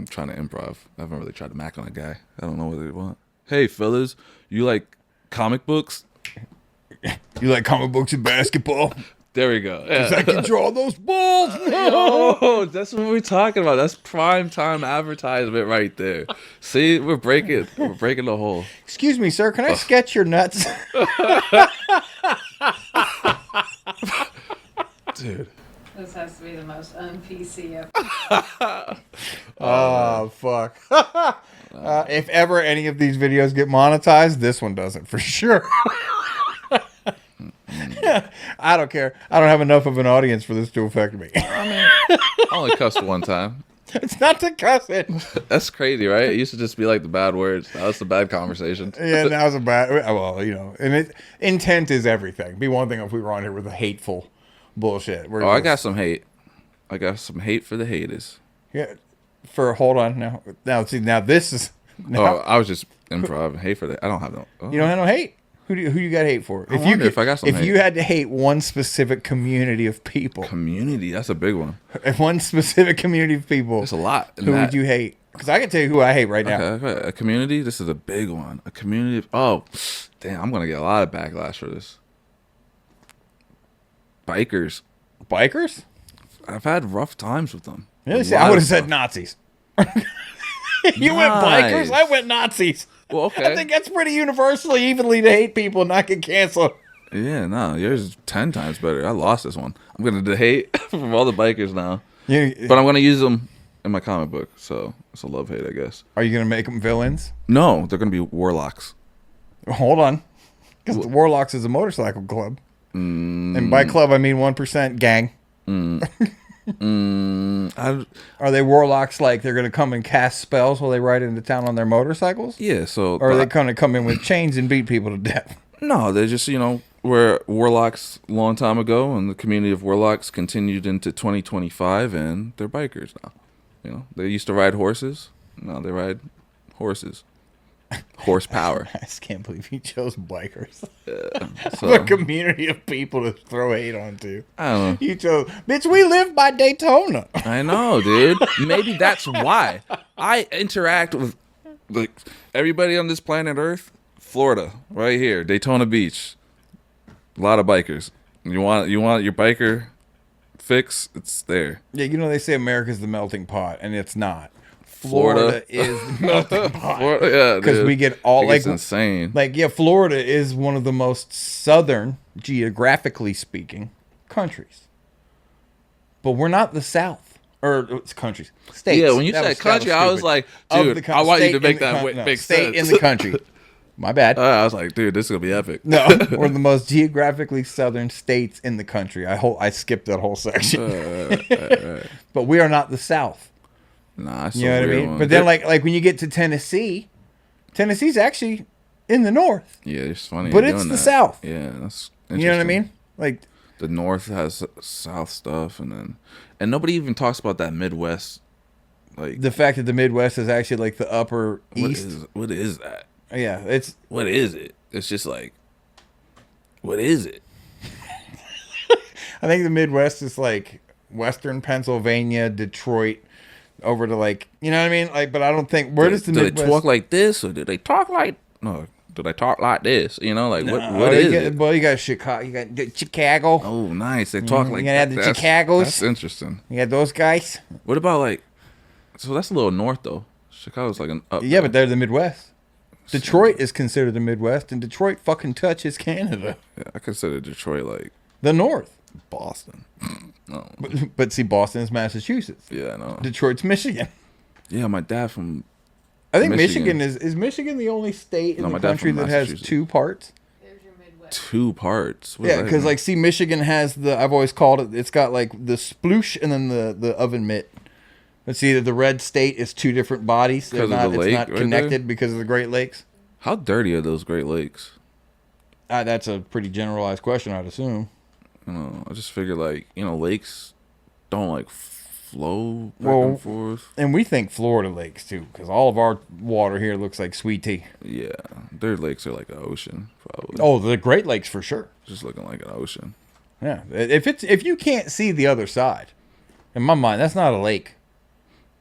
trying to improv. I haven't really tried to mac on a guy. I don't know what they want. Hey fellas, you like comic books? You like comic books and basketball? There we go. Because I can draw those balls. Oh, that's what we're talking about. That's prime time advertisement right there. See, we're breaking the hole. Excuse me, sir. Can I sketch your nuts? Dude. This has to be the most un-PC ever. Oh, fuck. If ever any of these videos get monetized, this one doesn't for sure. I don't care. I don't have enough of an audience for this to affect me. I only cussed one time. It's not to cuss it. That's crazy, right? It used to just be like the bad words. Now it's the bad conversations. Yeah, that was a bad. Well, and intent is everything. It'd be one thing if we were on here with a hateful bullshit. Oh, I got some hate. I got some hate for the haters. Yeah. Hold on now. See, now this is. Now, I was just improv. Hate for that. I don't have no. Oh. You don't have no hate. Who you got hate for? I wonder if I got some If hate. you had to hate one specific community of people, Community, that's a big one. if one specific community of people, There's a lot. in who that. would you hate? Because I can tell you who I hate right now. Okay. A community. This is a big one. A community. Oh, damn! I'm gonna get a lot of backlash for this. Bikers. Bikers? I've had rough times with them. Yeah, A see, lot I would have of said stuff. Nazis. You went bikers, I went Nazis. Well, okay. I think that's pretty universally evenly to hate people and not get canceled. Yeah, no, yours is 10 times better. I lost this one. I'm gonna hate from all the bikers now, but I'm gonna use them in my comic book. So it's a love hate, I guess. Are you going to make them villains? No, they're gonna be warlocks. Hold on. Because the Warlocks is a motorcycle club. And by club, I mean 1% gang. Are they warlocks like they're going to come and cast spells while they ride into town on their motorcycles? Yeah, so Or are they going to come in with chains and beat people to death? no, they're just were warlocks a long time ago, and the community of warlocks continued into 2025, and they're bikers now. They used to ride horses. Now they ride horses. Horsepower. I just can't believe he chose bikers. So, A community of people to throw hate onto. I don't know. You chose, bitch, we live by Daytona. I know, dude. Maybe that's why I interact with like everybody on this planet Earth. Florida, right here, Daytona Beach. A lot of bikers. You want your biker fix? It's there. Yeah, they say America's the melting pot, and it's not. Florida is the melting pot. Yeah, Because we get all it's insane. Florida is one of the most southern, geographically speaking, countries. But we're not the South. Or it's countries. States. Yeah, when you said country, I was like, dude, I want you to make that make state sense. in the country. My bad. I was like, dude, this is gonna be epic. No, we're the most geographically southern states in the country. I skipped that whole section. Right. But we are not the South. Nah, You know what I mean? But then, like when you get to Tennessee, Tennessee's actually in the north. yeah, it's funny. But you're it's doing the that. South. Yeah, that's You know what I interesting. mean? Like The North has South stuff, and nobody even talks about that Midwest. Like the fact that the Midwest is actually like the upper east. What is that? Yeah, it's What is it? It's just like, what is it? I think the Midwest is like Western Pennsylvania, Detroit, over to like you know what I mean? Like, but I don't think where does the do Midwest they talk like this, or do they talk like no? Do they talk like this? Like No, what is it? Well, you got Chicago, you got Chicago. Oh, nice. They talk like you gotta have the that. Chicagos. That's interesting. You got those guys. What about like? So that's a little north though. Chicago's like an up. Yeah, but they're the Midwest. Detroit is considered the Midwest, and Detroit fucking touches Canada. Yeah, I consider Detroit like The North. Boston. No. But see, Boston is Massachusetts. Yeah, I know. Detroit's Michigan. Yeah, my dad from. I think Michigan. Michigan is Michigan the only state in No, the my dad country from that has Massachusetts. two parts? There's your Midwest. 2 parts. What Yeah, does that because mean? like, see, Michigan has I've always called it. It's got like the sploosh and then the oven mitt. But see, the red state is two different bodies. They're 'Cause of not. the It's lake not right connected there? because of the Great Lakes. How dirty are those Great Lakes? That's a pretty generalized question, I'd assume. I just figured like lakes don't like flow back Well, and forth. And we think Florida lakes too, because all of our water here looks like sweet tea. Yeah, their lakes are like an ocean, probably. Oh, the Great Lakes for sure. Just looking like an ocean. Yeah, if you can't see the other side, in my mind, that's not a lake.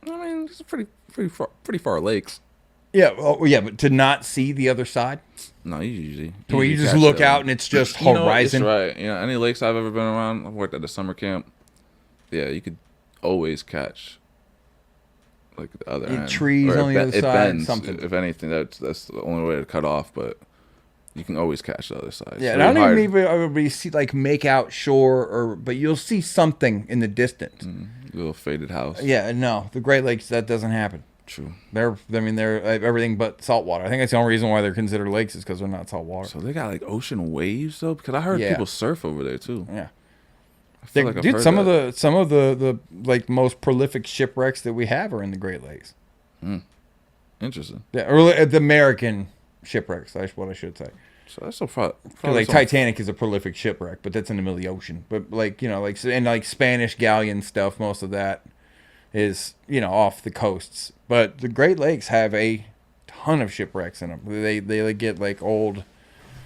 I mean, it's pretty far lakes. Yeah, yeah, but to not see the other side, No, you usually. to where you just catch look that out one. and it's just You know, horizon. it's right. Any lakes I've ever been around, I've worked at a summer camp. Yeah, you could always catch like the other end. Trees Or on the other it side, bends. something. If anything, that's the only way to cut off. But you can always catch the other side. Yeah, It's and I very don't hard. even everybody see like make out shore but you'll see something in the distance. Little faded house. Yeah, no, the Great Lakes that doesn't happen. True. They're everything but salt water. I think that's the only reason why they're considered lakes is because they're not salt water. So they got like ocean waves though, because I heard Yeah. people surf over there too. Yeah. I feel like I've Dude, heard some that. of the like most prolific shipwrecks that we have are in the Great Lakes. Interesting. Yeah, or the American shipwrecks. That's what I should say. So that's so far. Like Titanic is a prolific shipwreck, but that's in the middle of the ocean. But like and like Spanish galleon stuff, most of that is off the coasts. But the Great Lakes have a ton of shipwrecks in them. They like, get like old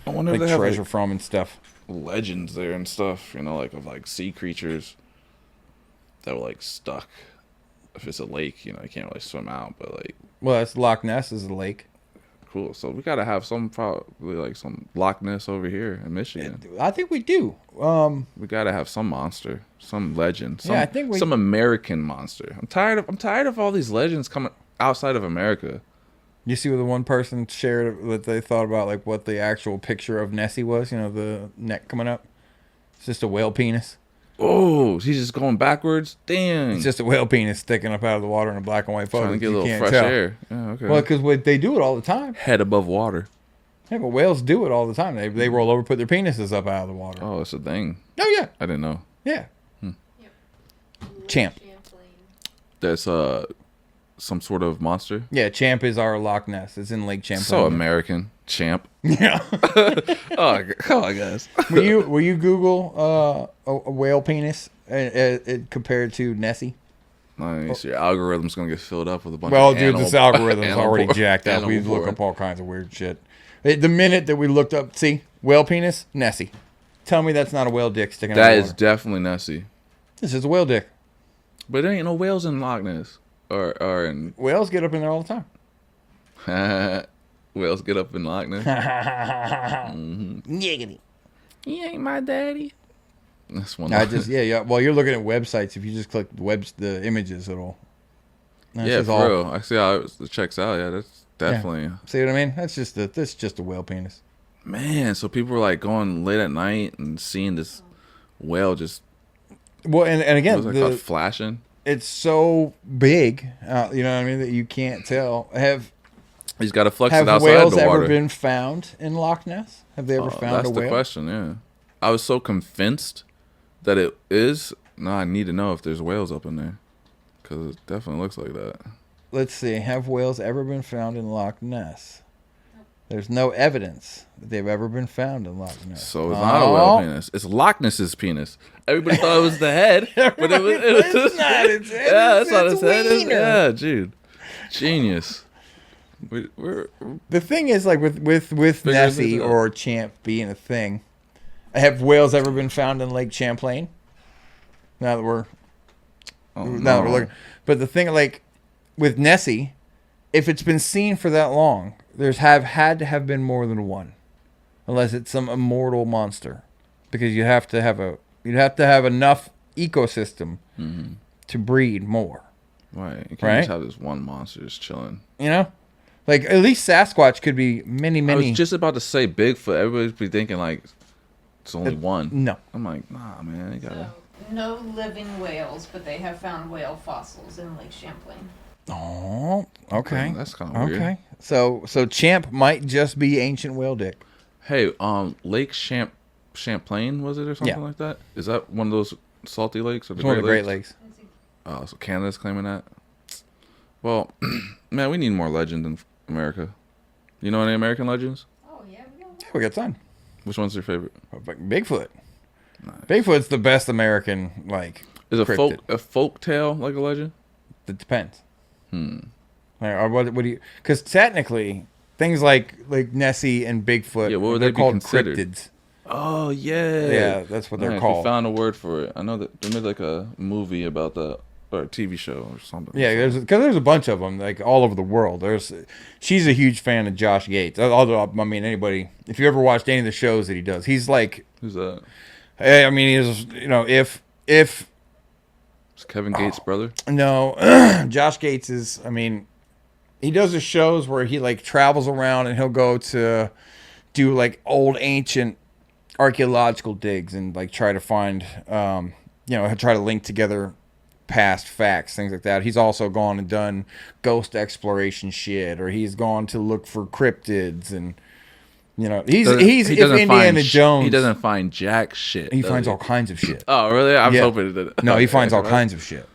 I wonder like if they have treasure from and stuff. legends there and stuff. Like of like sea creatures that were like stuck. If it's a lake, you can't really swim out. But like, Well, that's Loch Ness is a lake. cool. So we gotta have some probably like some Loch Ness over here in Michigan. I think we do. We gotta have some monster, some legend, some, Yeah, I think some American monster. I'm tired of all these legends coming outside of America. You see what the one person shared that they thought about, like what the actual picture of Nessie was. You know, the neck coming up. It's just a whale penis. Oh, he's just going backwards. Dang. It's just a whale penis sticking up out of the water in a black and white photo. Trying to get a You little can't fresh tell. air. Yeah, okay. Well, because they do it all the time. Head above water. Yeah, but whales do it all the time. They roll over, put their penises up out of the water. Oh, it's a thing. Oh yeah, I didn't know. yeah. Yep. Champ. Champlain. That's some sort of monster. Yeah, Champ is our Loch Ness. It's in Lake Champlain. So American. Champ. Yeah. Oh, come on, guys. Will you Google a whale penis compared to Nessie? Nice. Your algorithm's gonna get filled up with a bunch Well, of dude, this algorithm's already porn. jacked up. We look up all kinds of weird shit. The minute that we looked up, see, whale penis, Nessie. Tell me that's not a whale dick sticking out That of the is water. definitely Nessie. This is a whale dick. But there ain't no whales in Loch Ness. Or in Whales get up in there all the time. whales get up in Loch Ness. Niggity. He ain't my daddy. That's one. Yeah. Well, you're looking at websites. If you just click the images, it'll. Yeah, for real. I see how it checks out. Yeah, that's definitely. Yeah. See what I mean? That's just a whale penis. Man, so people were like going late at night and seeing this whale just. Well, and again, What was it called? Flashing. it's so big, you know what I mean, that you can't tell. He's got to flex it Have outside whales the water. ever been found in Loch Ness? Have they ever found that's a whale? the question. Yeah, I was so convinced that it is. No, I need to know if there's whales up in there because it definitely looks like that. Let's see. Have whales ever been found in Loch Ness? There's no evidence that they've ever been found in Loch Ness. So it's not a whale penis. It's Loch Ness's penis. Everybody thought it was the head, but it was. It's not its head. Yeah, It's that's not its head. wiener. Yeah, dude, genius. We're The thing is, like with Nessie it out. or Champ being a thing, have whales ever been found in Lake Champlain? Now that we're looking, but the thing, like with Nessie, if it's been seen for that long, there's had to have been more than one, unless it's some immortal monster, because you'd have to have enough ecosystem to breed more. Right. You can't Right? just have this one monster just chilling. You know, like at least Sasquatch could be many. I was just about to say Bigfoot. Everybody's be thinking like it's only one. No. I'm like, nah, man. You gotta. So, no living whales, but they have found whale fossils in Lake Champlain. Oh, okay. That's kind of weird. Okay. So Champ might just be ancient whale dick. Hey, Lake Champlain was it or something Yeah. like that? Is that one of those salty lakes or the It's one of the Great Lakes? Lakes. Oh, so Canada's claiming that. Well, man, we need more legend in America. You know any American legends? Oh, yeah, we don't know. We got time. Which one's your favorite? Bigfoot. Bigfoot's the best American, like, Is a cryptid. folk tale like a legend? It depends. Or what do you? Because technically, things like Nessie and Bigfoot, Yeah, what would they're they be called considered? cryptids. Oh yeah, Yeah, that's what they're Nice, called. We found a word for it. I know that they made like a movie about that or a TV show or something. Yeah, there's a bunch of them, like all over the world. She's a huge fan of Josh Gates. Although, I mean, anybody, if you ever watched any of the shows that he does, he's like, Who's that? I mean, he's, you know, if It's Kevin Gates' brother. no, Josh Gates is, I mean, he does the shows where he like travels around and he'll go to do like old ancient archaeological digs and like try to find, he'll try to link together past facts, things like that. He's also gone and done ghost exploration shit, or he's gone to look for cryptids, and you know, he's if Indiana Jones, He doesn't find jack shit. he does finds all kinds of shit. Oh really? I was Yeah. hoping it did. No, he finds all kinds of shit.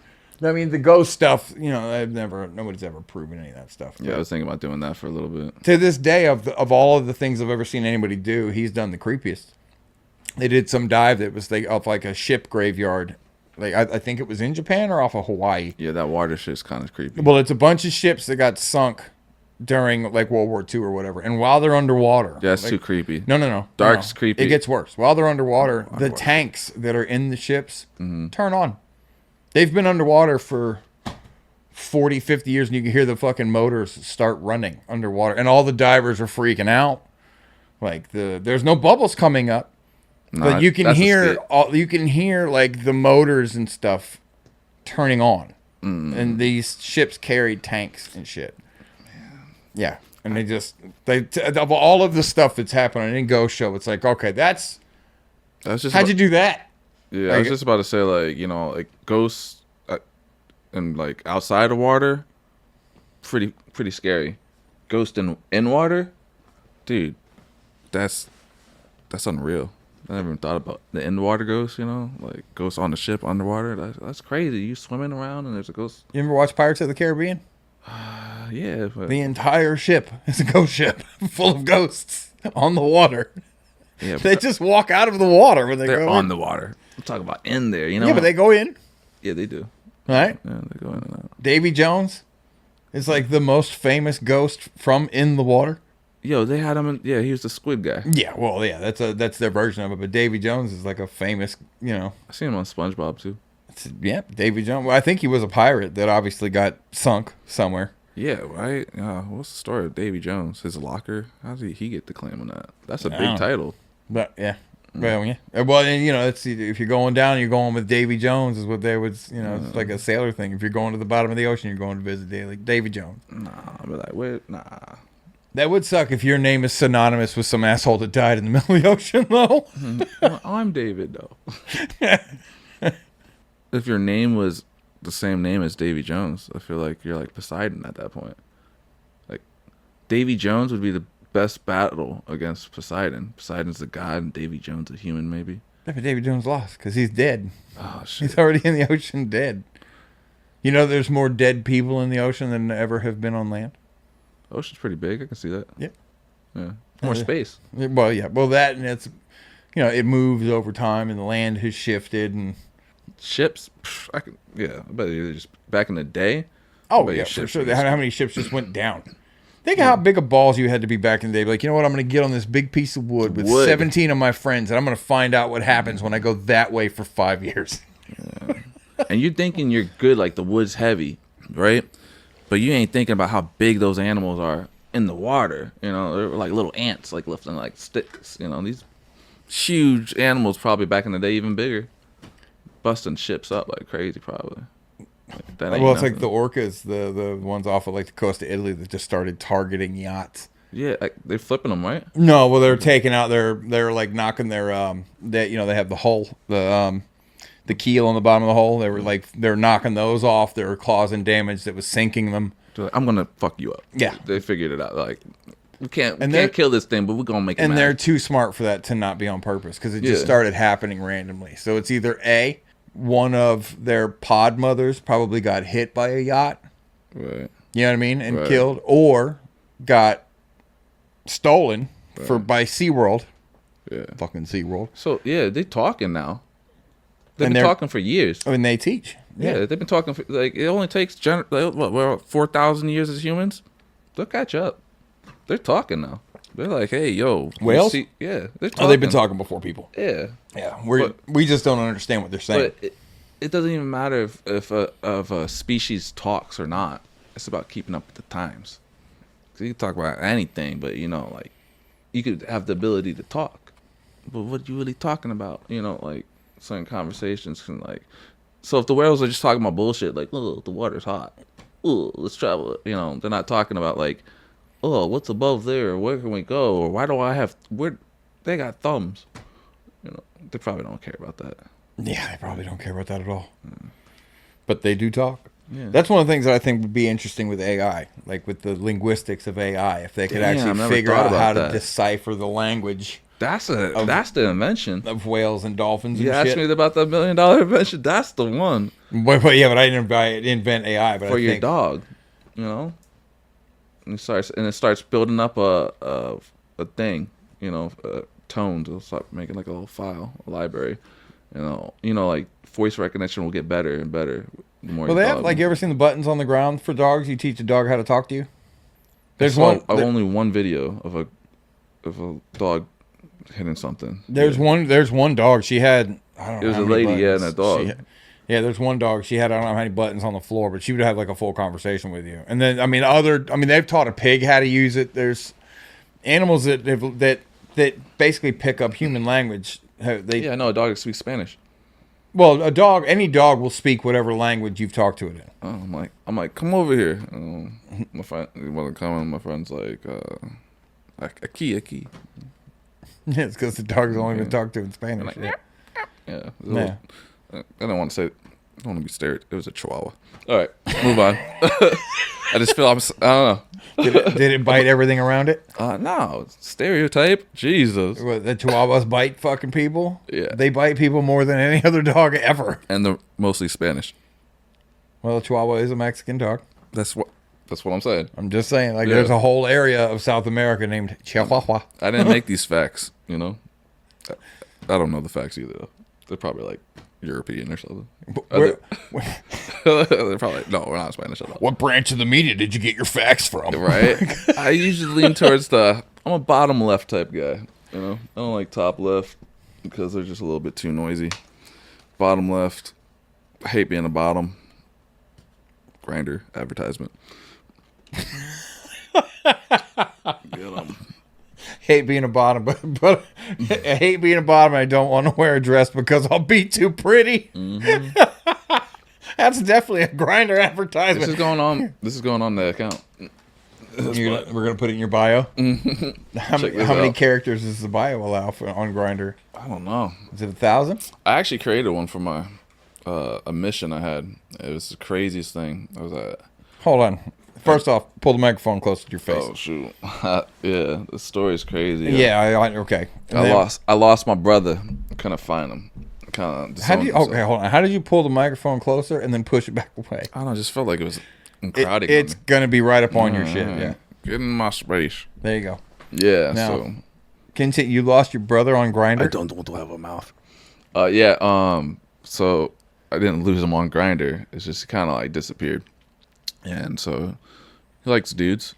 I mean, the ghost stuff, you know, nobody's ever proven any of that stuff. Yeah, I was thinking about doing that for a little bit. To this day, of all of the things I've ever seen anybody do, he's done the creepiest. They did some dive that was off like a ship graveyard. Like I think it was in Japan or off of Hawaii. Yeah, that water shit's kind of creepy. Well, it's a bunch of ships that got sunk during like World War II or whatever. And while they're underwater, Yeah, that's too creepy. No. Dark's creepy. It gets worse. While they're underwater, the tanks that are in the ships turn on. They've been underwater for 40, 50 years, and you can hear the fucking motors start running underwater, and all the divers are freaking out. Like there's no bubbles coming up, but you can hear like the motors and stuff turning on, and these ships carry tanks and shit. Yeah, and of all of the stuff that's happening in Ghost Show, it's like, okay, how'd you do that? Yeah, like, I was just about to say, like, you know, like ghosts and like outside of water, pretty scary. Ghost in water, dude, that's unreal. I never even thought about the in water ghost. You know, like ghosts on the ship underwater. That's crazy. You swimming around and there's a ghost. You ever watch Pirates of the Caribbean? Yeah, but The entire ship is a ghost ship full of ghosts on the water. yeah, They just walk out of the water when they're go on in. the water. I'm talking about in there. You know? Yeah, but they go in, Yeah, they do. right? Yeah, they go in and out. Davy Jones is like the most famous ghost from in the water. Yo, they had him in. Yeah, he was the squid guy. Yeah, well, yeah, that's their version of it. But Davy Jones is like a famous, I seen him on SpongeBob too. yeah, Davy Jones. Well, I think he was a pirate that obviously got sunk somewhere. Yeah, right. What's the story of Davy Jones? His locker. How did he get the claim on that? That's a I big don't know. title. But yeah. Well, yeah. Well, and, it's if you're going down, you're going with Davy Jones is what they would, it's like a sailor thing. If you're going to the bottom of the ocean, you're going to visit Davy Jones. Nah, I'll be like, wait, nah. That would suck if your name is synonymous with some asshole that died in the middle of the ocean, though. Well, I'm David though. If your name was the same name as Davy Jones, I feel like you're like Poseidon at that point. Like Davy Jones would be the best battle against Poseidon. Poseidon's the god, and Davy Jones a human, maybe. Yeah, but Davy Jones lost because he's dead. Oh shit! He's already in the ocean, dead. You know, there's more dead people in the ocean than ever have been on land. Ocean's pretty big. I can see that. Yep. Yeah. More space. Well, yeah. Well, that and it's, it moves over time, and the land has shifted, and Ships. I bet you just back in the day. oh But yeah, your for ships sure. are- How many ships just went down? Think of how big of balls you had to be back in the day. Like, you know what? I'm going to get on this big piece of wood with 17 of my friends, and I'm going to find out what happens when I go that way for 5 years. And you're thinking you're good, like the wood's heavy, right? But you ain't thinking about how big those animals are in the water. They're like little ants, like lifting like sticks. These huge animals, probably back in the day, even bigger, busting ships up like crazy, probably. Like, that ain't Well, it's nothing. like the orcas, the ones off of like the coast of Italy that just started targeting yachts. Yeah, like, they're flipping them, right? No, well, they're taking out they're like knocking their they have the hull, the keel on the bottom of the hull. They're knocking those off. They were causing damage that was sinking them. They're like, I'm gonna fuck you up. Yeah. They figured it out. Like, we can't they're- kill this thing, but we're gonna make it. And mad. they're too smart for that to not be on purpose because it just Yeah. started happening randomly. So it's either A, one of their pod mothers probably got hit by a yacht, right. you know what I mean, and Right. killed, or got stolen by SeaWorld. Yeah. Fucking SeaWorld. So yeah, they're talking now. They've And been they're- talking for years. I mean, they teach. Yeah, they've been talking for like it only takes we're 4,000 years as humans. They'll catch up. They're talking now. They're like, hey, yo, you Whales? yeah, they're talking. Oh, they've been talking before people. Yeah, Yeah, But- we just don't understand what they're saying. but it doesn't even matter if a species talks or not. It's about keeping up with the times. So you can talk about anything, but like you could have the ability to talk. But what are you really talking about? Like certain conversations can like. So if the whales are just talking about bullshit, like, oh, the water's hot, oh, let's travel. They're not talking about like, oh, what's above there? Where can we go? Or why do I have where? They got thumbs. They probably don't care about that. Yeah, they probably don't care about that at all. But they do talk. Yeah. That's one of the things that I think would be interesting with AI, like with the linguists of AI, if they could Damn, actually never figure thought out how about to that. decipher the language That's the invention. of whales and dolphins and You asked shit. me about the $1 million invention. That's the one But I didn't invent AI, but for I your think dog. And it starts building up a thing. Tones. It'll start making like a little file, a library. Like voice recognition will get better and better. The more Well, you they have dog like you ever seen the buttons on the ground for dogs? You teach a dog how to talk to you. There's I saw one. only one video of a dog hitting something. There's one dog. She had. I don't know. It was how a many lady, yeah, and buttons. a dog. Yeah, there's one dog. She had I don't know how many buttons on the floor, but she would have like a full conversation with you. And then they've taught a pig how to use it. There's animals that basically pick up human language. I know a dog that speaks Spanish. Well, any dog will speak whatever language you've talked to it in. Oh, I'm like, come over here. My friend, he wasn't coming. My friend's like, a key. It's because the dog's only been talked to in Spanish. Like, yeah. I don't want to say it. I don't want to be stared. It was a Chihuahua. All right, move on. I just feel I don't know. Did it bite everything around it? No, stereotype. Jesus. What, the Chihuahuas bite fucking people? Yeah. They bite people more than any other dog ever. And they're mostly Spanish. Well, a Chihuahua is a Mexican dog. That's what I'm saying. I'm just saying, there's a whole area of South America named Chihuahua. I didn't make these facts, you know. I don't know the facts either, though. They're probably like European or something. They're probably like, no, we're not Spanish at all. What branch of the media did you get your facts from? Right? I usually lean towards I'm a bottom left type guy, you know. I don't like top left because they're just a little bit too noisy. Bottom left, I hate being a bottom. Grinder advertisement. Get 'em. Hate being a bottom, but I hate being a bottom. And I don't want to wear a dress because I'll be too pretty. Mm-hmm. That's definitely a Grinder advertisement. This is going on the account. We're gonna put it in your bio. How many characters does the bio allow on Grinder? I don't know. Is it 1,000? I actually created one for my a mission I had. It was the craziest thing. I was at. Hold on. First off, pull the microphone closer to your face. Oh shoot! Yeah, the story's crazy. Yeah, okay. I lost my brother. I couldn't find him. Hold on. How did you pull the microphone closer and then push it back away? I don't know. I just felt like it was crowding. It's gonna be right up on your shit. Yeah. Get in my space. There you go. Yeah. Now, you lost your brother on Grinder? I don't have a mouth. Yeah. So I didn't lose him on Grinder. It's just kind of like disappeared. And so he likes dudes.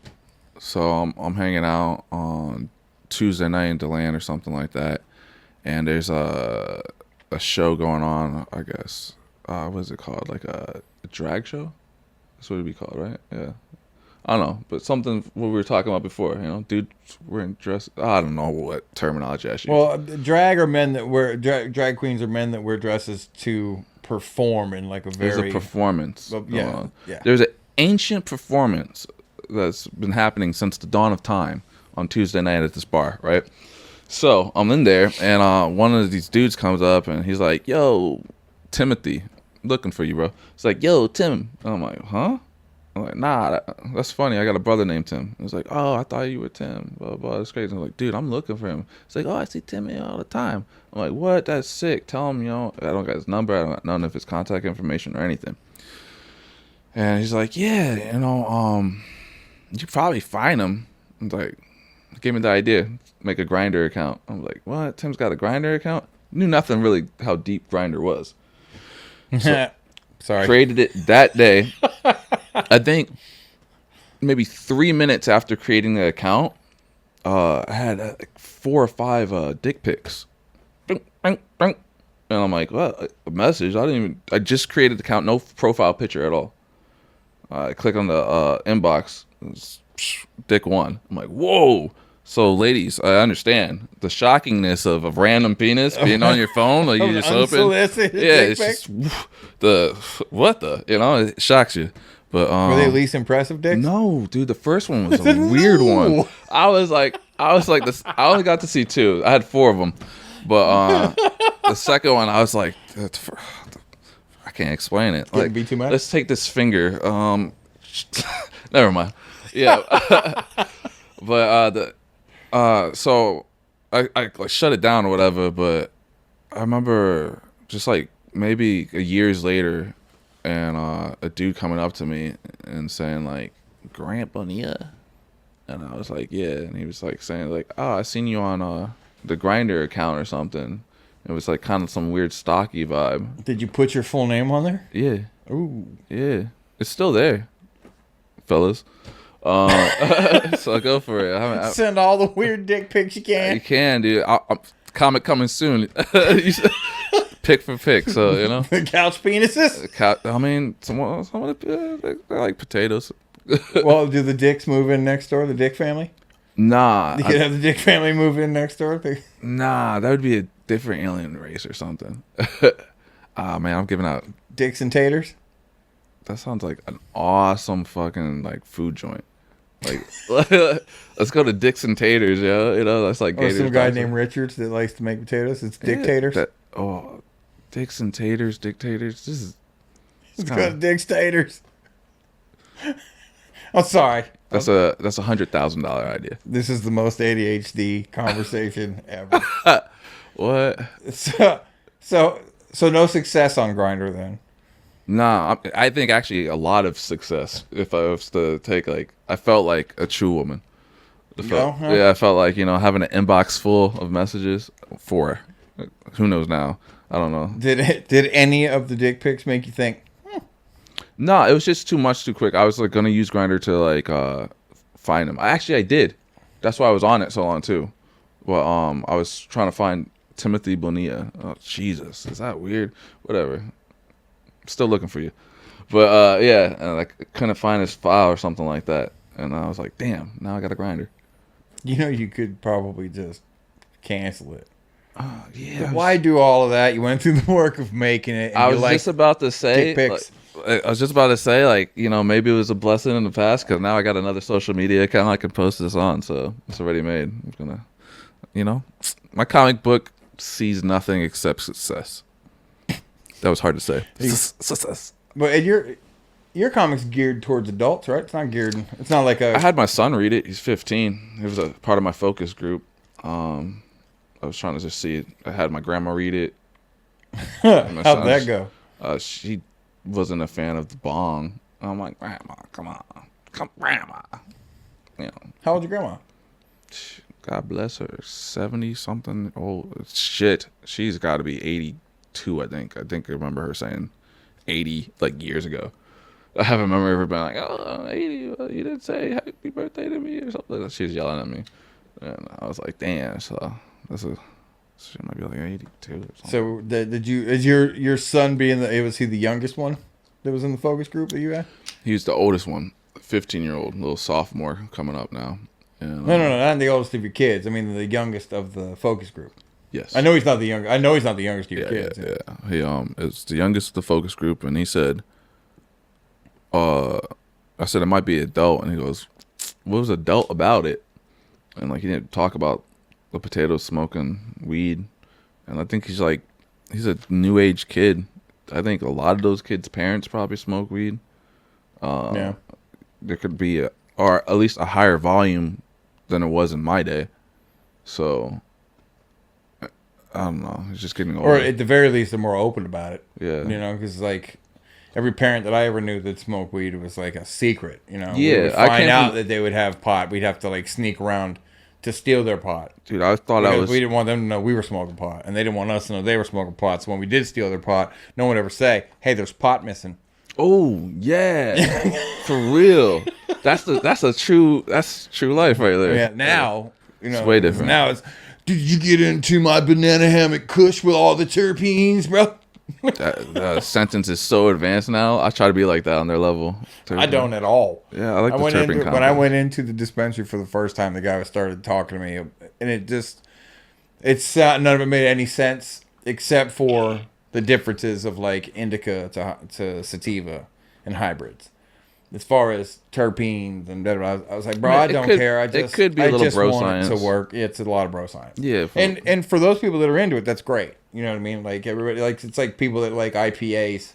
So I'm hanging out on Tuesday night in DeLand or something like that. And there's a show going on, I guess. What is it called? Like a drag show? That's what it'd be called, right? Yeah. I don't know. But something what we were talking about before, you know, dudes wearing dress. I don't know what terminology I should use. Well, drag queens are men that wear dresses to perform in like a very... There's a performance. Yeah. There's an ancient performance that's been happening since the dawn of time on Tuesday night at this bar, right? So I'm in there, and one of these dudes comes up, and he's like, "Yo, Timothy, looking for you, bro." It's like, "Yo, Tim." And I'm like, "Huh?" I'm like, "Nah, that's funny. I got a brother named Tim." He's like, "Oh, I thought you were Tim." Blah, blah, that's crazy. I'm like, "Dude, I'm looking for him." It's like, "Oh, I see Timmy all the time." I'm like, "What? That's sick. Tell him, you know, I don't got his number. I don't got none of his contact information or anything." And he's like, "Yeah, you know, you probably find him." I'm like, gave me the idea, make a Grinder account. I'm like, "What? Tim's got a Grinder account?" Knew nothing really how deep Grinder was. So Sorry. Created it that day. I think maybe 3 minutes after creating the account, I had like 4 or 5 dick pics. Bing, bing, bing. And I'm like, "What? A message? I just created the account, no profile picture at all." I click on the inbox, dick 1. I'm like, "Whoa." So, ladies, I understand the shockingness of a random penis being on your phone. Like, you just open. Yeah, it's just what the, you know, it shocks you. But were they least impressive dicks? No, dude, the first one was a weird one. I was like this. I only got to see 2. I had 4 of them, but the second one, I was like, I can't explain it. Like, be too much? Let's take this finger. Never mind. Yeah, but so I shut it down or whatever. But I remember just like maybe years later, and a dude coming up to me and saying like, "Grant Bonilla," and I was like, "Yeah," and he was like saying like, "Oh, I seen you on the Grinder account or something." It was like kind of some weird stocky vibe. Did you put your full name on there? Yeah. Ooh. Yeah. It's still there, fellas. So go for it. Send all the weird dick pics you can. You can, dude. Comic coming soon. pick for pick. So The couch penises. I mean, someone they like potatoes. Well, do the dicks move in next door? The Dick family? Nah, You could have the Dick family move in next door. nah, that would be a different alien race or something. Ah, man, I'm giving out. Dicks and taters. That sounds like an awesome fucking like food joint. Like, let's go to Dicks and Taters, yo. That's like. Or some guy pasta. named Richards that likes to make potatoes. It's dictators. Dicks and Taters, dictators. It's got Dick's taters. I'm sorry. That's a $100,000 idea. This is the most ADHD conversation ever. What? So no success on Grindr then. Nah, I think actually a lot of success. If I was to take I felt like a true woman. Yeah, I felt like having an inbox full of messages for. Who knows now? I don't know. Did any of the dick pics make you think? No, it was just too much too quick. I was gonna use Grindr to find him. I did. That's why I was on it so long too. Well, I was trying to find Timothy Bonilla. Oh Jesus, is that weird? Whatever. Still looking for you, but yeah, and I couldn't find his file or something like that, and I was like, damn, now I got a Grindr. You could probably just cancel it. Yeah. Why do all of that? You went through the work of making it. And I was just about to say. Dick pics. Maybe it was a blessing in the past because now I got another social media account I can post this on, so it's already made. I'm gonna, my comic book sees nothing except success. That was hard to say. Success. But your comic's geared towards adults, right? It's not geared. It's not like a. I had my son read it. He's 15. It was a part of my focus group. I was trying to just see it. I had my grandma read it. How'd that go? She wasn't a fan of the bong. I'm like, Grandma, come, Grandma. How old your grandma? God bless her, 70 something old. Shit, she's got to be 82. I think I remember her saying 80 years ago. I have a memory of her being like, "Oh, 80. Well, you didn't say happy birthday to me or something." She was yelling at me, and I was like, "Damn." So she might be 82 or something. So is your son was he the youngest one that was in the focus group that you had? He's the oldest one, 15-year-old, little sophomore coming up now. And, No, not the oldest of your kids. I mean the youngest of the focus group. Yes. I know he's not the youngest of your kids. Yeah. He is the youngest of the focus group, and he said, I said it might be adult, and he goes, "What was adult about it?" And he didn't talk about the potatoes, smoking weed, and I think he's a new age kid. I think a lot of those kids' parents probably smoke weed. Yeah. There could be or at least a higher volume than it was in my day. So I don't know. It's just getting older. Or at the very least, they're more open about it. Yeah. Because every parent that I ever knew that smoked weed, it was like a secret. Yeah, we would find out that they would have pot. We'd have to sneak around to steal their pot. Dude, I thought we didn't want them to know we were smoking pot, and they didn't want us to know they were smoking pot. So when we did steal their pot, no one would ever say, "Hey, there's pot missing." Oh yeah, for real. That's true life right there. Yeah. Now it's way different. Now it's, did you get into my banana hammock kush with all the terpenes, bro? That sentence is so advanced now. I try to be like that on their level. I don't at all. Yeah, I like the terpene compound. When I went into the dispensary for the first time, the guy started talking to me, and none of it made any sense except for the differences of indica to sativa and hybrids. As far as terpenes and I was like, bro, I don't care. It could be a little bro science. To work. It's a lot of bro science. Yeah. And for those people that are into it, that's great. You know what I mean? Everybody it's people that like IPAs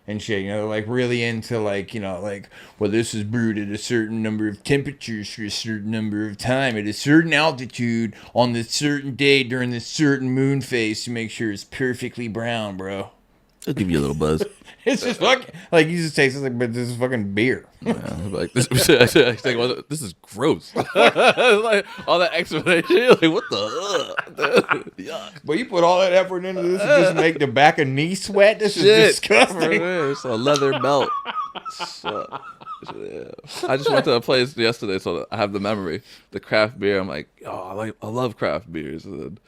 and shit. They're really into well, this is brewed at a certain number of temperatures for a certain number of time at a certain altitude on this certain day during this certain moon phase to make sure it's perfectly brown, bro. It'll give you a little buzz. It's just fucking you just taste it but this is fucking beer. Yeah, this is gross. All that explanation, what the yuck. But you put all that effort into this and just make the back of knee sweat. This is disgusting. It's a leather belt. So, yeah. I just went to a place yesterday, so I have the memory. The craft beer. I'm like, I love craft beers. And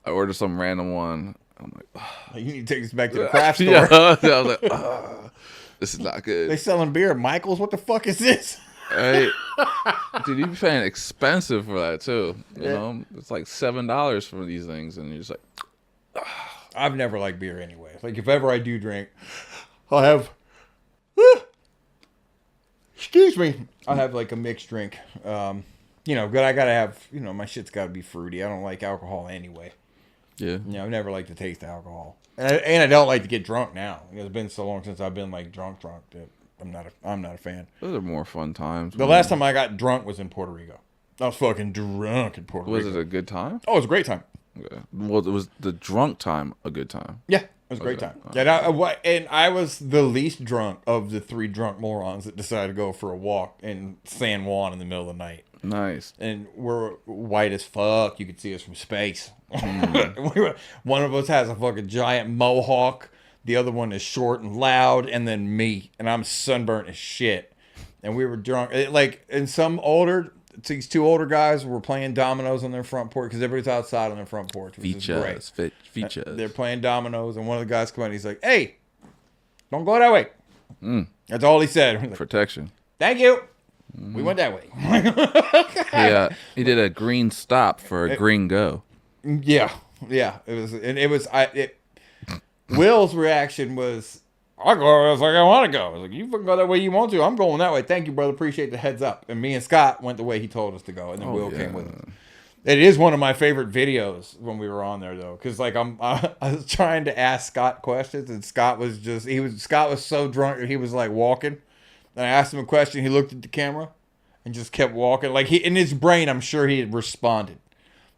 I ordered some random one. I'm like, You need to take this back to the craft store. yeah. I was like, this is not They good. selling beer at Michael's. What the fuck is this? Right? Dude, you be paying expensive for that too. You know, it's like $7 for these things, and you're just like, I've never liked beer anyway. Like if ever I do drink, I'll have. Excuse me. I'll have like a mixed drink. You know, but I gotta have. You know, my shit's gotta be fruity. I don't like alcohol anyway. yeah. You know, I've never liked the taste of alcohol, and I don't like to get drunk now. It's been so long since I've been like drunk that I'm not a fan. Those are more fun times. The last time I got drunk was in Puerto Rico. I was fucking drunk in Puerto Was Rico. it a good time? Oh, it was a great time. Yeah. Well, it was the drunk time a good time. Yeah, it was a great time. And I was the least drunk of the 3 drunk morons that decided to go for a walk in San Juan in the middle of the night. Nice. And we're white as fuck. You could see us from space. One of us has a fucking giant mohawk. The other one is short and loud. And then me. And I'm sunburnt as shit. And we were drunk. These 2 older guys were playing dominoes on their front porch because everybody's outside on their front porch, which is great. Features. They're playing dominoes, and one of the guys come out and he's like, "Hey, don't go that way." That's all he said. Like, Protection. thank you. We went that way. He did a green stop for a green go. Yeah. Will's reaction was, "I'll go like I want to go." I was like, "You fucking go that way you want to. I'm going that way. Thank you, brother. Appreciate the heads up." And me and Scott went the way he told us to go, and then Will came with us. It is one of my favorite videos when we were on there though, because like I was trying to ask Scott questions, and Scott was so drunk that he was like walking, and I asked him a question, he looked at the camera, and just kept walking. Like in his brain, I'm sure he had responded,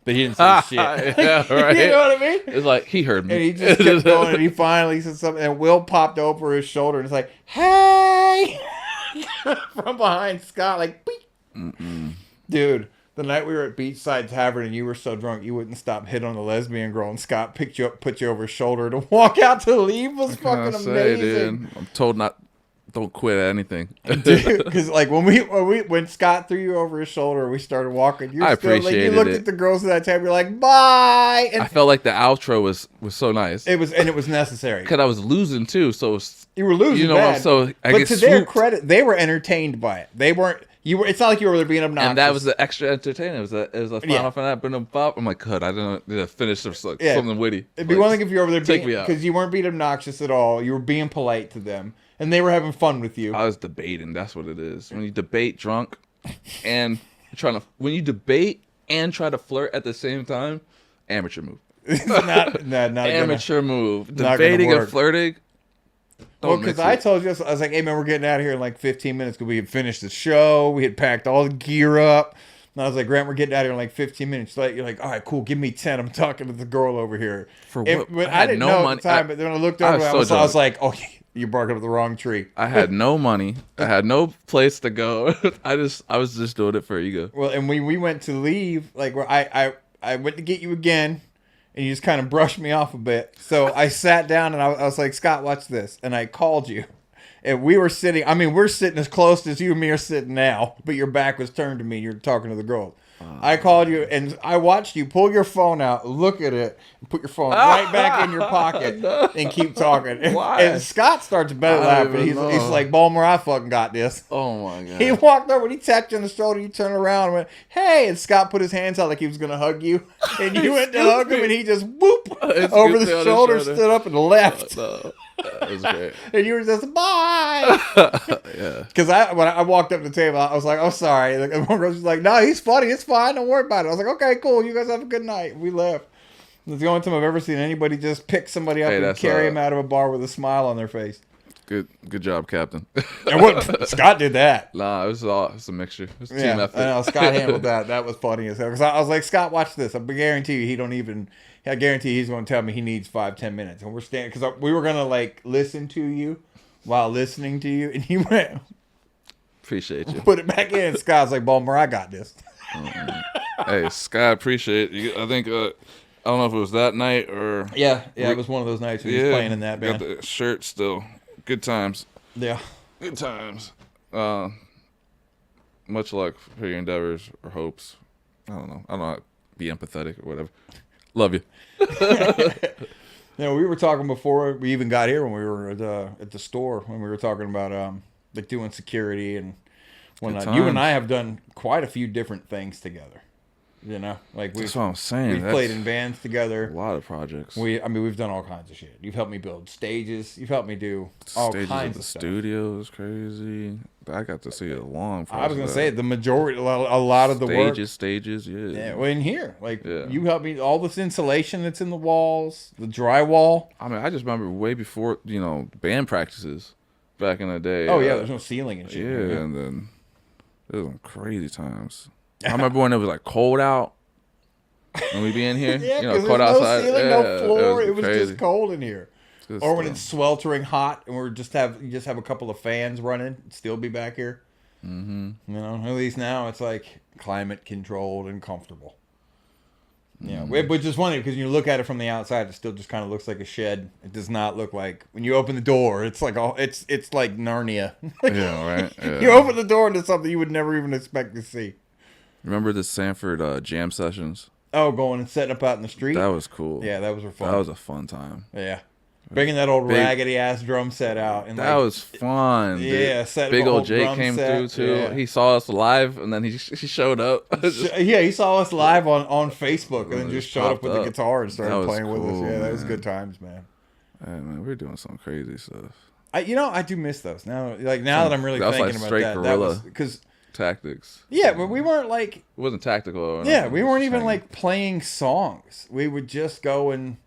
but he didn't say shit. Yeah, right. You know what I mean? It's like he heard me. And he just kept going, and he finally said something, and Will popped over his shoulder, and it's like, "Hey!" from behind Scott, like, beep. Dude. The night we were at Beachside Tavern and you were so drunk you wouldn't stop hitting on the lesbian girl, and Scott picked you up, put you over his shoulder to walk out to leave was fucking amazing. Dude, I'm told don't quit at anything. Because like when Scott threw you over his shoulder, we started walking. I appreciated you looked at the girls at that time. You're like, "Bye." And I felt like the outro was so nice. it was necessary Because I was losing too, so you were losing. You know, bad. so I but get to their swooped. credit, they were entertained by it. They weren't. You were. It's not like you were being obnoxious. And that was the extra entertaining. It was a Final Fantasy pop. I'm like, God, I didn't need to finish something witty. It'd be one thing if you were over there take me out. because you weren't being obnoxious at all. You were being polite to them, and they were having fun with you. I was debating. That's what it is. When you debate drunk, and when you debate and try to flirt at the same time, amateur move. It's not Amateur move. not Debating gonna and flirting. Well, because I told you, I was like, "Hey man, we're getting out of here in like 15 minutes because we had finished the show. We had packed all the gear up." And I was like, "Grant, we're getting out of here in like 15 minutes." You're like, "All right, cool. Give me 10. I'm talking to the girl over here." For what? But I had didn't no know money. at the time. But then I looked over, I was like, "Oh, you're barking up the wrong tree." I had no money. I had no place to go. I was just doing it for ego. Well, and we went to leave, like where I went to get you again. And you just kind of brushed me off a bit. So I sat down and I was like, "Scott, watch this." And I called you. And we were sitting, we're sitting as close as you and me are sitting now. But your back was turned to me. You're talking to the girls. I called you and I watched you pull your phone out, look at it, and put your phone right back in your pocket and keep talking. And Scott starts belly laughing. He's like, "Balmer, I fucking got this." Oh my God. He walked over, he tapped you on the shoulder, you turned around and went, "Hey," and Scott put his hands out like he was going to hug you. And you went to hug him and he just whoop over the shoulder, stood up and left. No, that was great. And you were just, "Bye." Yeah. Because when I walked up to the table, I was like, "Oh, sorry." Like, one girl was like, "No, he's funny. It's fine. Don't worry about it." I was like, "Okay, cool. You guys have a good night." We left. It's the only time I've ever seen anybody just pick somebody up and carry him out of a bar with a smile on their face. Good job, Captain. And Scott did that. Nah, it was a mixture. It was a team effort. I know, Scott handled that. That was funny as hell. Because I was like, "Scott, watch this. I guarantee you I guarantee he's going to tell me he needs 5-10 minutes." And we're standing, because we were going to like listen to you while listening to you. And he went, Appreciate you. put it back in. And Scott's like, "Balmer, I got this." Hey, Scott, appreciate you. I think, I don't know if it was that night or... Yeah, it was one of those nights when he was playing in that band. Got the shirt still. Good times. Yeah. Good times. Much luck for your endeavors or hopes. I don't know. Be empathetic or whatever. Love you. You know, we were talking before we even got here when we were at the store when we were talking about like doing security and whatnot. You and I have done quite a few different things together. You know, like that's what I'm saying. We've played in bands together. A lot of projects. We've done all kinds of shit. You've helped me build stages. You've helped me do all kinds of stuff. Studio is crazy. I got to see a long process. I was gonna say the majority, a lot of the work. Stages, yeah. Yeah, well, in here, like you helped me all this insulation that's in the walls, the drywall. I mean, I just remember way before band practices back in the day. Oh yeah, there's no ceiling and shit. Yeah, and then there was some crazy times. I remember when it was like cold out when we be in here. Yeah, cold no outside. Ceiling, no floor. It was crazy. Just cold in here. Good or when stuff. it's sweltering hot and you just have a couple of fans running, still be back here. Mm-hmm. You know, at least now it's like climate controlled and comfortable. Yeah, which is funny because you look at it from the outside, it still just kind of looks like a shed. It does not look like when you open the door, it's like it's like Narnia. Yeah, right. Yeah. You open the door into something you would never even expect to see. Remember the Sanford jam sessions? Oh, going and setting up out in the street. That was cool. Yeah, that was fun. That was a fun time. Yeah. Bringing that old raggedy ass drum set out. And that was fun. Yeah, set Big old old Jay came through too. Yeah. He saw us live and then he showed up. Yeah, he saw us live on Facebook and then just showed up with the guitar and started playing cool, with us. Yeah, man. that was good times, man. Hey, man, we're doing some crazy stuff. I do miss those now. Like now that I'm really thinking about that, that was because tactics. Yeah, but we weren't like it wasn't tactical. Yeah, we weren't even like playing songs. We would just go and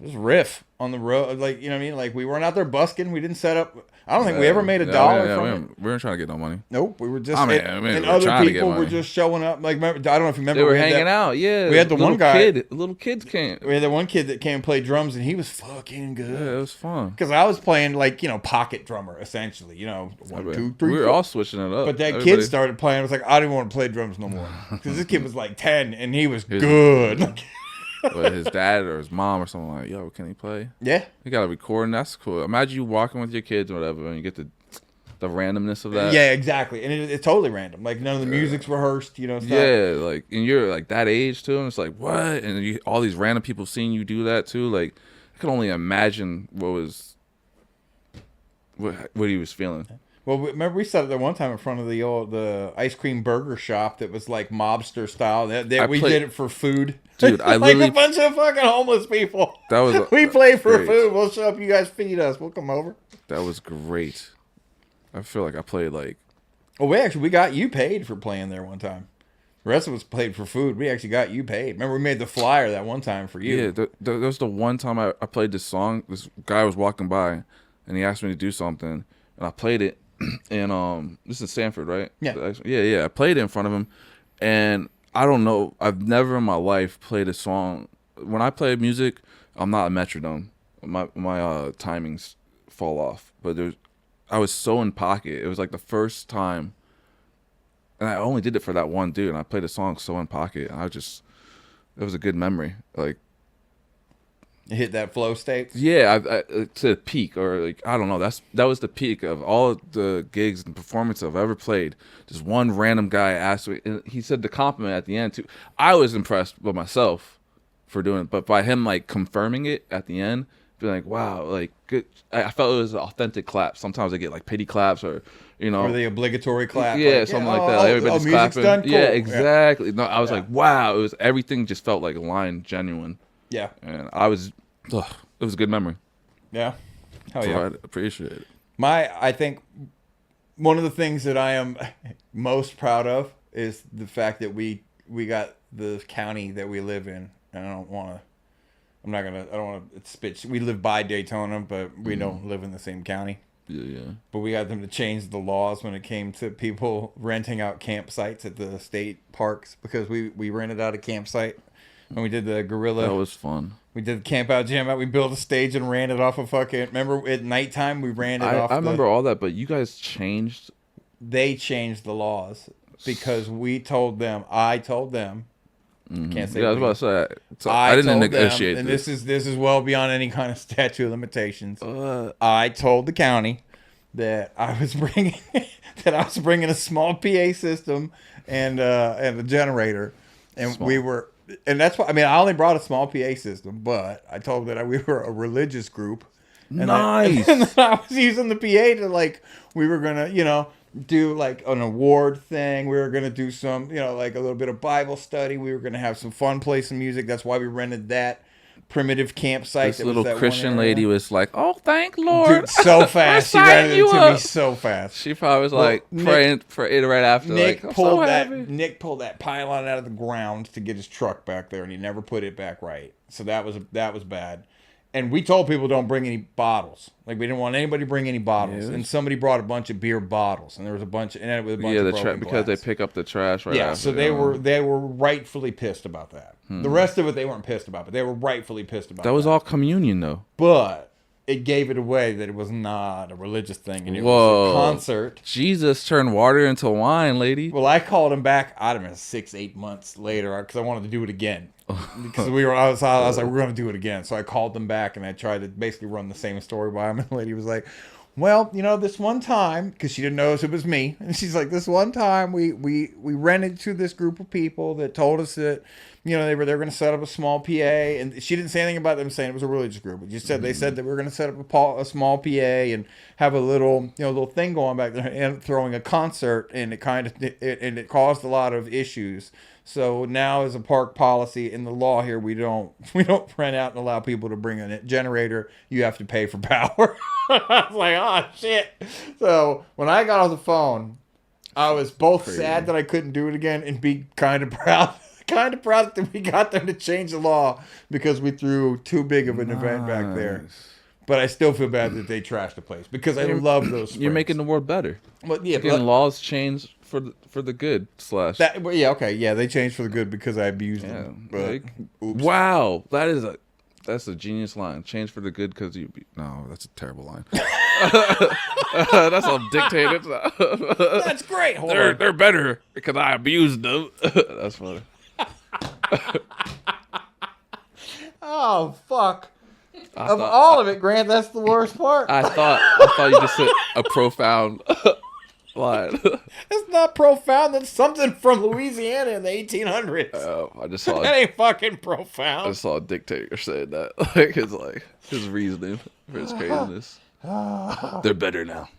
just riff on the road, like you know what I mean. Like we weren't out there busking. We didn't set up. I don't think we ever made a dollar from it. We weren't trying to get no money. Nope, we were just. And other people were just showing up. Like remember, I don't know if you remember. They were hanging out. Yeah, we had the one guy. Little kids came. We had the one kid that came and played drums, and he was fucking good. Yeah, it was fun. Because I was playing like pocket drummer essentially. 1, 2, 3. We were all switching it up. But that kid started playing. I was like, I didn't want to play drums no more because this kid was like 10 and he was good. But his dad or his mom or someone like, yo, can he play? Yeah. You got to record, and that's cool. Imagine you walking with your kids or whatever, and you get the randomness of that. Yeah, exactly. And it's totally random. Like, none of the music's rehearsed, stuff. Yeah, like, and you're, like, that age, too, and it's like, what? And all these random people seeing you do that, too. Like, I could only imagine what he was feeling. Well, remember we sat there one time in front of the ice cream burger shop that was like mobster style. We did it for food, dude. I like literally a bunch of fucking homeless people. That was we played for great. food. We'll show up. You guys feed us. We'll come over. That was great. I feel like I played like. Well, we got you paid for playing there one time. The rest of us played for food. We actually got you paid. Remember, we made the flyer that one time for you. Yeah, that was the one time I played this song. This guy was walking by, and he asked me to do something, and I played it. And this is Sanford, right? Yeah. Yeah. I played it in front of him, and I don't know. I've never in my life played a song. When I play music, I'm not a metronome. My timings fall off. But I was so in pocket. It was like the first time, and I only did it for that one dude. And I played a song so in pocket. And it was a good memory. Like. You hit that flow state? Yeah, to the peak, or like I don't know. That was the peak of all the gigs and performances I've ever played. Just one random guy asked me, and he said the compliment at the end too. I was impressed with myself for doing it, but by him like confirming it at the end, being like, "Wow, like good." I felt it was an authentic clap. Sometimes I get like pity claps or. Or the obligatory clap. Yeah, like, something like that. Like everybody's clapping. Done, cool. Yeah, exactly. Yeah. No, I was like, wow. It was everything. Just felt like aligned, genuine. Yeah. And it was a good memory. Yeah. Hell so yeah. I appreciate it. I think one of the things that I am most proud of is the fact that we got the county that we live in. And I don't want to spit. We live by Daytona, but we don't live in the same county. Yeah. But we got them to change the laws when it came to people renting out campsites at the state parks because we rented out a campsite when we did the gorilla. That was fun. We did the camp out, jam out. We built a stage and ran it off of fucking. Remember at nighttime we ran it off. I remember all that, but you guys changed. They changed the laws because we told them. I told them. Mm-hmm. Can't say. Yeah, I was about to say. So I didn't negotiate them, and this. this is well beyond any kind of statute of limitations. I told the county that I was bringing a small PA system and a generator, and And that's why, I mean, I only brought a small PA system, but I told them that we were a religious group. And Nice. Then I was using the PA to like, we were going to, do like an award thing. We were going to do some, like a little bit of Bible study. We were going to have some fun, play some music. That's why we rented that primitive campsite. This little Christian lady was like, "Oh, thank Lord!" Dude, so fast. She rented it to me so fast. She probably was like praying for it right after. Nick like, pulled so that. happy. Nick pulled that pylon out of the ground to get his truck back there, and he never put it back right. So that was bad. And we told people don't bring any bottles. Like we didn't want anybody to bring any bottles. And somebody brought a bunch of beer bottles, and there was a bunch, and it was a bunch of broken because glass. they pick up the trash right after. So they were rightfully pissed about that. The rest of it they weren't pissed about, but they were rightfully pissed about. That was all communion though. But it gave it away that it was not a religious thing, and it was a concert. Jesus turned water into wine, lady. Well, I called him back. I don't know, 6-8 months later, because I wanted to do it again. Because I was like, we're going to do it again. So I called them back, and I tried to basically run the same story by him. And the lady was like, well, this one time, because she didn't know it was me, and she's like, this one time we rented to this group of people that told us that they were going to set up a small PA, and she didn't say anything about them saying it was a religious group. It just said they said that we were going to set up a small PA and have a little little thing going back there and throwing a concert, and it caused a lot of issues. So now, as a park policy in the law here, we don't rent out and allow people to bring a generator. You have to pay for power. I was like, oh shit. So when I got off the phone, I was both sad that I couldn't do it again and be kind of proud. Kind of proud that we got them to change the law because we threw too big of an event back there. But I still feel bad that they trashed the place because I love those springs. You're making the world better. But yeah, getting laws changed for the good / that. Well, yeah, okay, yeah, they changed for the good because I abused them. But, wow, that's a genius line. Change for the good because you. No, that's a terrible line. That's all dictated. That's great. They're better because I abused them. That's funny. Oh fuck! All of it, Grant, that's the worst part. I thought you just said a profound line. It's not profound. That's something from Louisiana in the 1800s. Oh, I just saw that ain't fucking profound. I just saw a dictator saying that. His reasoning for his craziness. They're better now.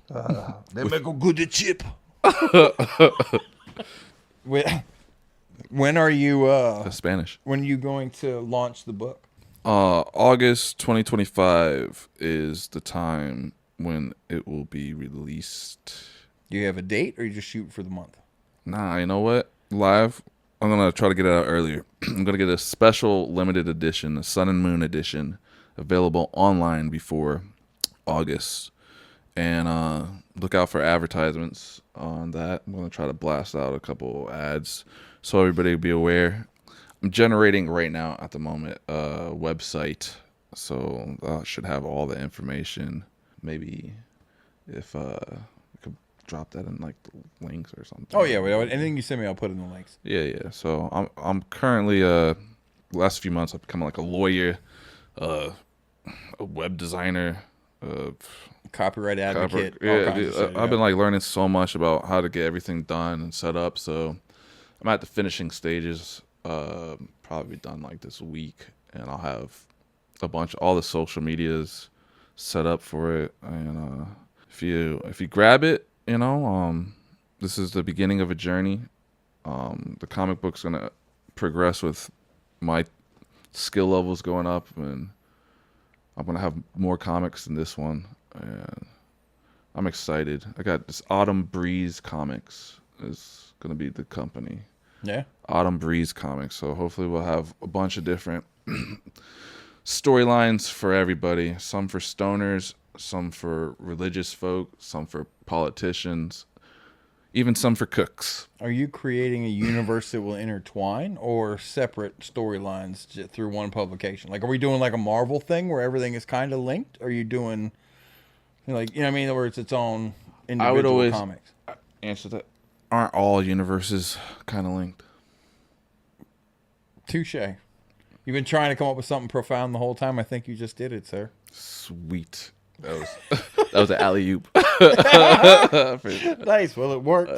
They make a good chip. When are you Spanish. When are you going to launch the book? August 2025 is the time when it will be released. Do you have a date, or you just shoot for the month? Nah, you know what? Live. I'm gonna try to get it out earlier. I'm gonna get a special limited edition, a Sun and Moon edition, available online before August. And look out for advertisements on that. I'm gonna try to blast out a couple ads so everybody will be aware. I'm generating right now at the moment a website, so I should have all the information. Maybe if I could drop that in like the links or something. Oh yeah, anything you send me, I'll put in the links. Yeah. So I'm currently last few months I've become like a lawyer, a web designer, copyright advocate. I've been like learning so much about how to get everything done and set up. So I'm at the finishing stages. Probably done like this week, and I'll have all the social medias set up for it. And if you grab it, this is the beginning of a journey. The comic book's gonna progress with my skill levels going up, and I'm gonna have more comics than this one, and I'm excited. I got this Autumn Breeze Comics is gonna be the company. Yeah. Autumn Breeze Comics. So hopefully we'll have a bunch of different storylines for everybody. Some for stoners, some for religious folk, some for politicians, even some for cooks. Are you creating a universe that will intertwine, or separate storylines through one publication? Like, are we doing like a Marvel thing where everything is kind of linked? Or are you doing where it's its own individual I would always comics? Answer that. Aren't all universes kind of linked? Touche. You've been trying to come up with something profound the whole time. I think you just did it, sir. Sweet. That was an alley-oop. Nice. Well, it worked.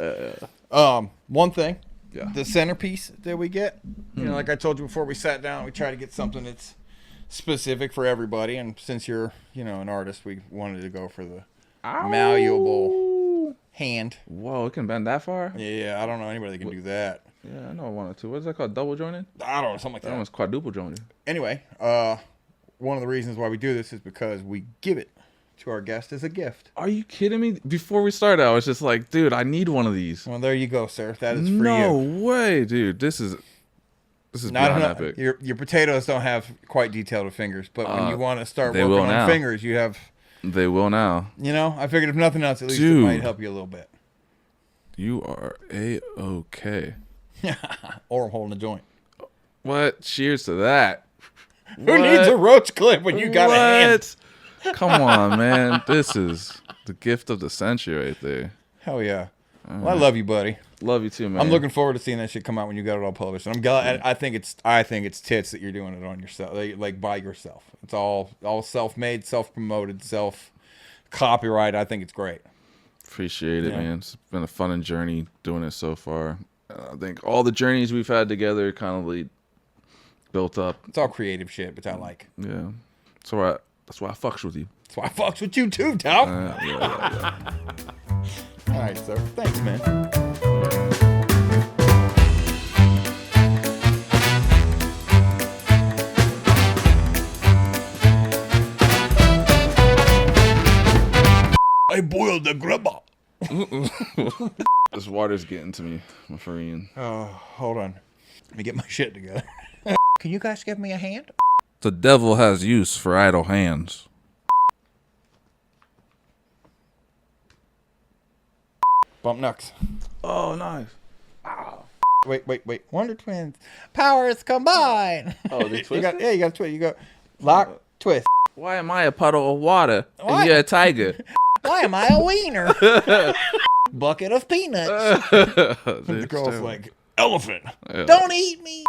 One thing, Yeah. the centerpiece that we get. You know, like I told you before we sat down, we try to get something that's specific for everybody. And since you're, an artist, we wanted to go for the malleable hand. Whoa, it can bend that far? Yeah, I don't know anybody that can do that. Yeah, I know one or two. What is that called? Double jointed? I don't know, something like that. That one's quadruple jointed. Anyway, one of the reasons why we do this is because we give it to our guest as a gift. Are you kidding me? Before we started, I was just like, dude, I need one of these. Well, there you go, sir. That is for you. No way, dude. This is beyond epic. Your potatoes don't have quite detailed fingers, but when you want to start they working will on now. fingers, you have. They will now. I figured if nothing else, at least Dude. it might help you a little bit. You are A-okay. Or I'm holding a joint. What? Cheers to that. Who needs a roach clip when you got a hand? Come on, man. This is the gift of the century right there. Hell yeah. Well, I love you, buddy. Love you too, man. I'm looking forward to seeing that shit come out when you got it all published. And I'm glad. I think it's tits that you're doing it on yourself, like by yourself. It's all self-made, self-promoted, self-copyright. I think it's great. Appreciate it, man. It's been a fun journey doing it so far. I think all the journeys we've had together kind of built up. It's all creative shit, which I like. Yeah. That's why I fucks with you. That's why I fucks with you too, Dow. Yeah. All right, sir. Thanks, man. I boiled the grubber. This water's getting to me, my friend. Oh, hold on. Let me get my shit together. Can you guys give me a hand? The devil has use for idle hands. Bump knucks. Oh, nice. Wait. Wonder Twins. Powers combine. Oh, they you got to twist. You go lock, twist. Why am I a puddle of water and you're a tiger? Why am I a wiener? Bucket of peanuts. The girl's like, elephant. Yeah. Don't eat me.